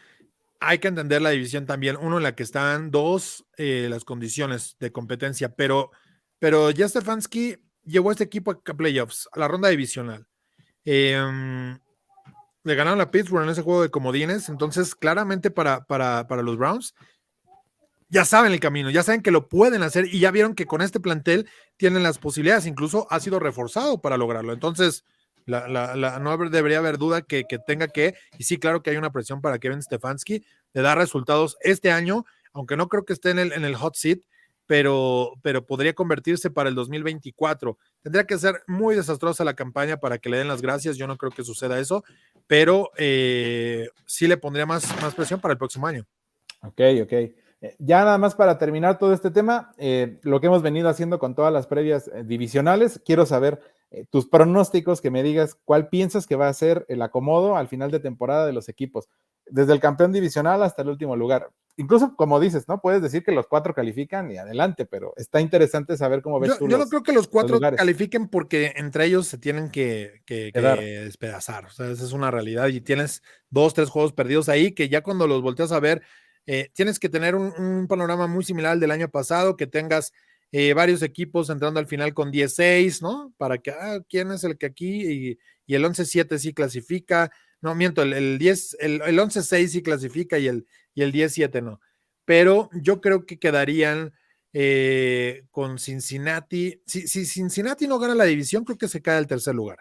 hay que entender la división también, uno en la que están, dos, las condiciones de competencia, pero ya Stefanski llevó a este equipo a playoffs, a la ronda divisional. Le ganaron a Pittsburgh en ese juego de comodines, entonces claramente para los Browns ya saben el camino, ya saben que lo pueden hacer y ya vieron que con este plantel tienen las posibilidades, incluso ha sido reforzado para lograrlo. Entonces, no debería haber duda que tenga que, y sí, claro que hay una presión para Kevin Stefanski de dar resultados este año, aunque no creo que esté en el hot seat, pero podría convertirse para el 2024. Tendría que ser muy desastrosa la campaña para que le den las gracias, yo no creo que suceda eso, pero sí le pondría más presión para el próximo año. Ok. Ya nada más para terminar todo este tema, lo que hemos venido haciendo con todas las previas divisionales, quiero saber tus pronósticos, que me digas cuál piensas que va a ser el acomodo al final de temporada de los equipos, desde el campeón divisional hasta el último lugar. Incluso, como dices, ¿no? Puedes decir que los 4 califican y adelante, pero está interesante saber cómo ves tú Yo no creo que los 4 lugares. califiquen porque entre ellos se tienen que Quedar. despedazar. O sea, esa es una realidad y tienes 2, 3 juegos perdidos ahí que ya cuando los volteas a ver, tienes que tener un panorama muy similar al del año pasado, que tengas varios equipos entrando al final con 10-6, ¿no? Para que, ¿quién es el que aquí? Y el 11-7 sí clasifica. No, miento, el 11-6 sí clasifica y el 10-7 no. Pero yo creo que quedarían con Cincinnati. Si Cincinnati no gana la división, creo que se cae al tercer lugar.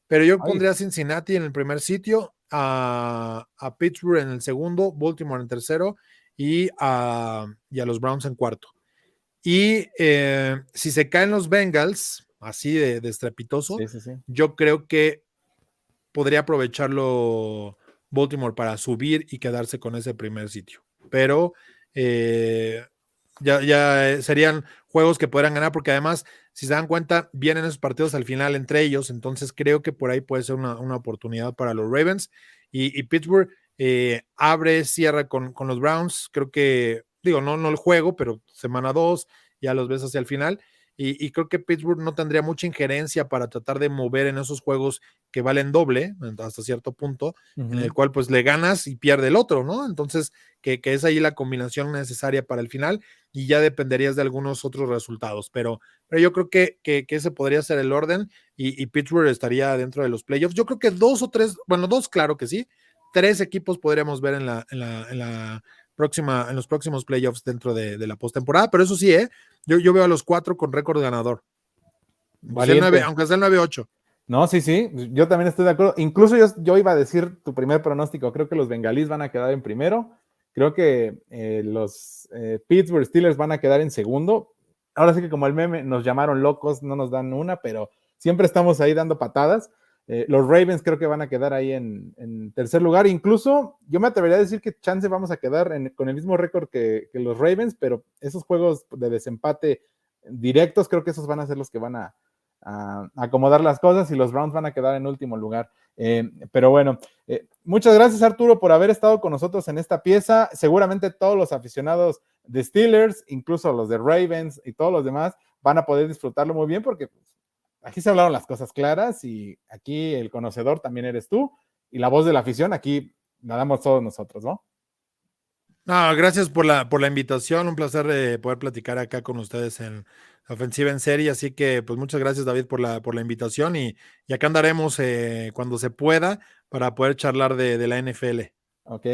Pero yo pondría a Cincinnati en el primer sitio, a Pittsburgh en el segundo, Baltimore en el tercero y a los Browns en cuarto. Y si se caen los Bengals, así de estrepitoso, Sí. yo creo que podría aprovecharlo Baltimore para subir y quedarse con ese primer sitio. Pero ya serían juegos que podrán ganar, porque además, si se dan cuenta, vienen esos partidos al final entre ellos, entonces creo que por ahí puede ser una oportunidad para los Ravens. Y Pittsburgh abre, cierra con los Browns, creo que, digo, no el juego, pero semana 2, ya los ves hacia el final. Y creo que Pittsburgh no tendría mucha injerencia para tratar de mover en esos juegos que valen doble hasta cierto punto, en el cual pues le ganas y pierde el otro, ¿no? Entonces, que es ahí la combinación necesaria para el final y ya dependerías de algunos otros resultados, pero yo creo que ese podría ser el orden y Pittsburgh estaría dentro de los playoffs. Yo creo que 2 o 3, bueno, 2 claro que sí, 3 equipos podríamos ver en la próxima, en los próximos playoffs dentro de la postemporada, pero eso sí, yo veo a los 4 con récord ganador. Valiente. Aunque sea el 9-8. No, sí, yo también estoy de acuerdo. Incluso yo iba a decir tu primer pronóstico, creo que los bengalíes van a quedar en primero, creo que los Pittsburgh Steelers van a quedar en segundo. Ahora sí que como el meme nos llamaron locos, no nos dan una, pero siempre estamos ahí dando patadas. Los Ravens creo que van a quedar ahí en tercer lugar. Incluso yo me atrevería a decir que chance vamos a quedar con el mismo récord que los Ravens, pero esos juegos de desempate directos creo que esos van a ser los que van a acomodar las cosas y los Browns van a quedar en último lugar. Pero bueno, muchas gracias Arturo por haber estado con nosotros en esta pieza. Seguramente todos los aficionados de Steelers, incluso los de Ravens y todos los demás, van a poder disfrutarlo muy bien porque aquí se hablaron las cosas claras y aquí el conocedor también eres tú y la voz de la afición aquí la damos todos nosotros, ¿no? No, gracias por la invitación, un placer poder platicar acá con ustedes en Ofensiva en Serie, así que pues muchas gracias David por la invitación y acá andaremos cuando se pueda para poder charlar de la NFL. Ok.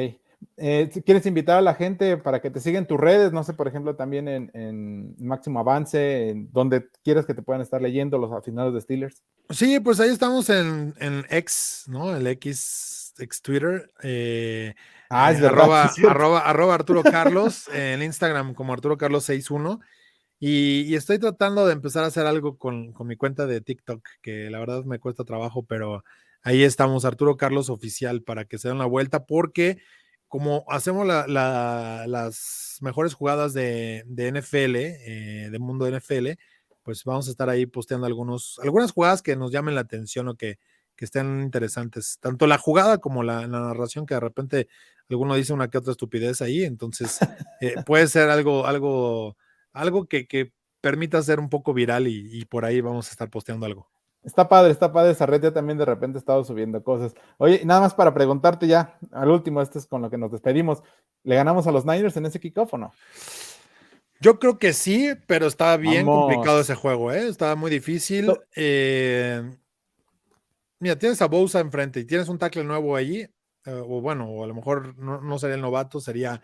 Si quieres invitar a la gente para que te siga en tus redes, no sé, por ejemplo, también en Máximo Avance, en donde quieras que te puedan estar leyendo los aficionados de Steelers. Sí, pues ahí estamos en X, ¿no? El X Twitter. Es verdad, sí es cierto. Arroba Arturo Carlos, en Instagram como Arturo Carlos 61. Y estoy tratando de empezar a hacer algo con mi cuenta de TikTok, que la verdad me cuesta trabajo, pero ahí estamos, Arturo Carlos Oficial, para que se den la vuelta, porque como hacemos las mejores jugadas de NFL, de mundo NFL, pues vamos a estar ahí posteando algunas jugadas que nos llamen la atención o que estén interesantes. Tanto la jugada como la narración, que de repente alguno dice una que otra estupidez ahí, entonces puede ser algo que permita ser un poco viral y por ahí vamos a estar posteando algo. Está padre esa red, ya también de repente he estado subiendo cosas. Oye, nada más para preguntarte ya, al último, este es con lo que nos despedimos. ¿Le ganamos a los Niners en ese kickoff o no? Yo creo que sí, pero está bien complicado Vamos. ese juego, ¿eh? Está muy difícil. Mira, tienes a Bosa enfrente y tienes un tackle nuevo allí, o bueno, o a lo mejor no sería el novato, sería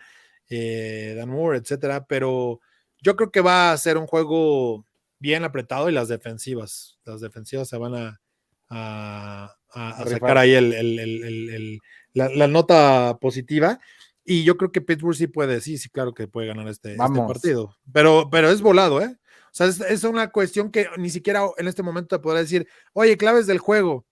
Dan Moore, etcétera, pero yo creo que va a ser un juego bien apretado y las defensivas se van a sacar Rifar. ahí la nota positiva. Y yo creo que Pittsburgh sí puede, sí, claro que puede ganar este Vamos. partido. Pero es volado, ¿eh? O sea, es una cuestión que ni siquiera en este momento te podrá decir, oye, claves del juego.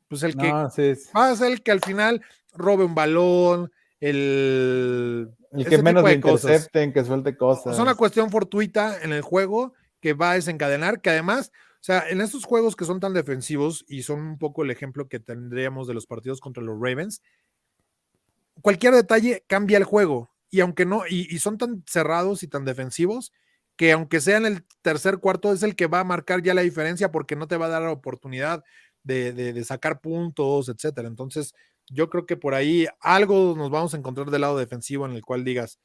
Pues el que No, sí. va a ser el que al final robe un balón, El que ese menos tipo le de cosas. intercepten, que suelte Es una cosas. cuestión fortuita en el juego que va a desencadenar, que además, o sea, en estos juegos que son tan defensivos y son un poco el ejemplo que tendríamos de los partidos contra los Ravens, cualquier detalle cambia el juego. Y aunque no, y son tan cerrados y tan defensivos que aunque sea en el tercer cuarto es el que va a marcar ya la diferencia porque no te va a dar la oportunidad de sacar puntos, etcétera. Entonces, yo creo que por ahí algo nos vamos a encontrar del lado defensivo en el cual digas,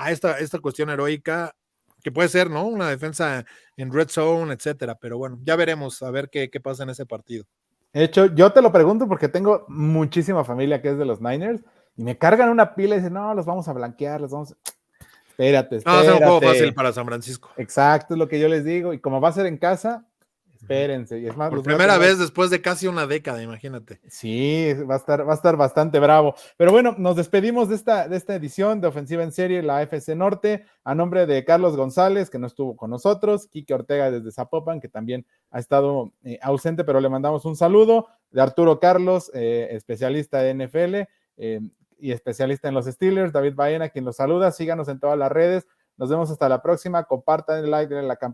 esta cuestión heroica, que puede ser, ¿no? Una defensa en red zone, etcétera. Pero bueno, ya veremos a ver qué pasa en ese partido. De hecho, yo te lo pregunto porque tengo muchísima familia que es de los Niners y me cargan una pila y dicen, no, los vamos a blanquear, los vamos a... Espérate, No, va a ser un juego fácil espérate. para San Francisco. Exacto, es lo que yo les digo. Y como va a ser en casa, espérense. Y es más, Por los voy a primera tener. vez después de casi una década, imagínate. Sí, va a estar bastante bravo. Pero bueno, nos despedimos de esta edición de Ofensiva en Serie, la AFC Norte, a nombre de Carlos González, que no estuvo con nosotros, Quique Ortega desde Zapopan, que también ha estado ausente, pero le mandamos un saludo, de Arturo Carlos, especialista de NFL y especialista en los Steelers, David Baena, quien los saluda. Síganos en todas las redes. Nos vemos hasta la próxima. Compartan el like, la campaña.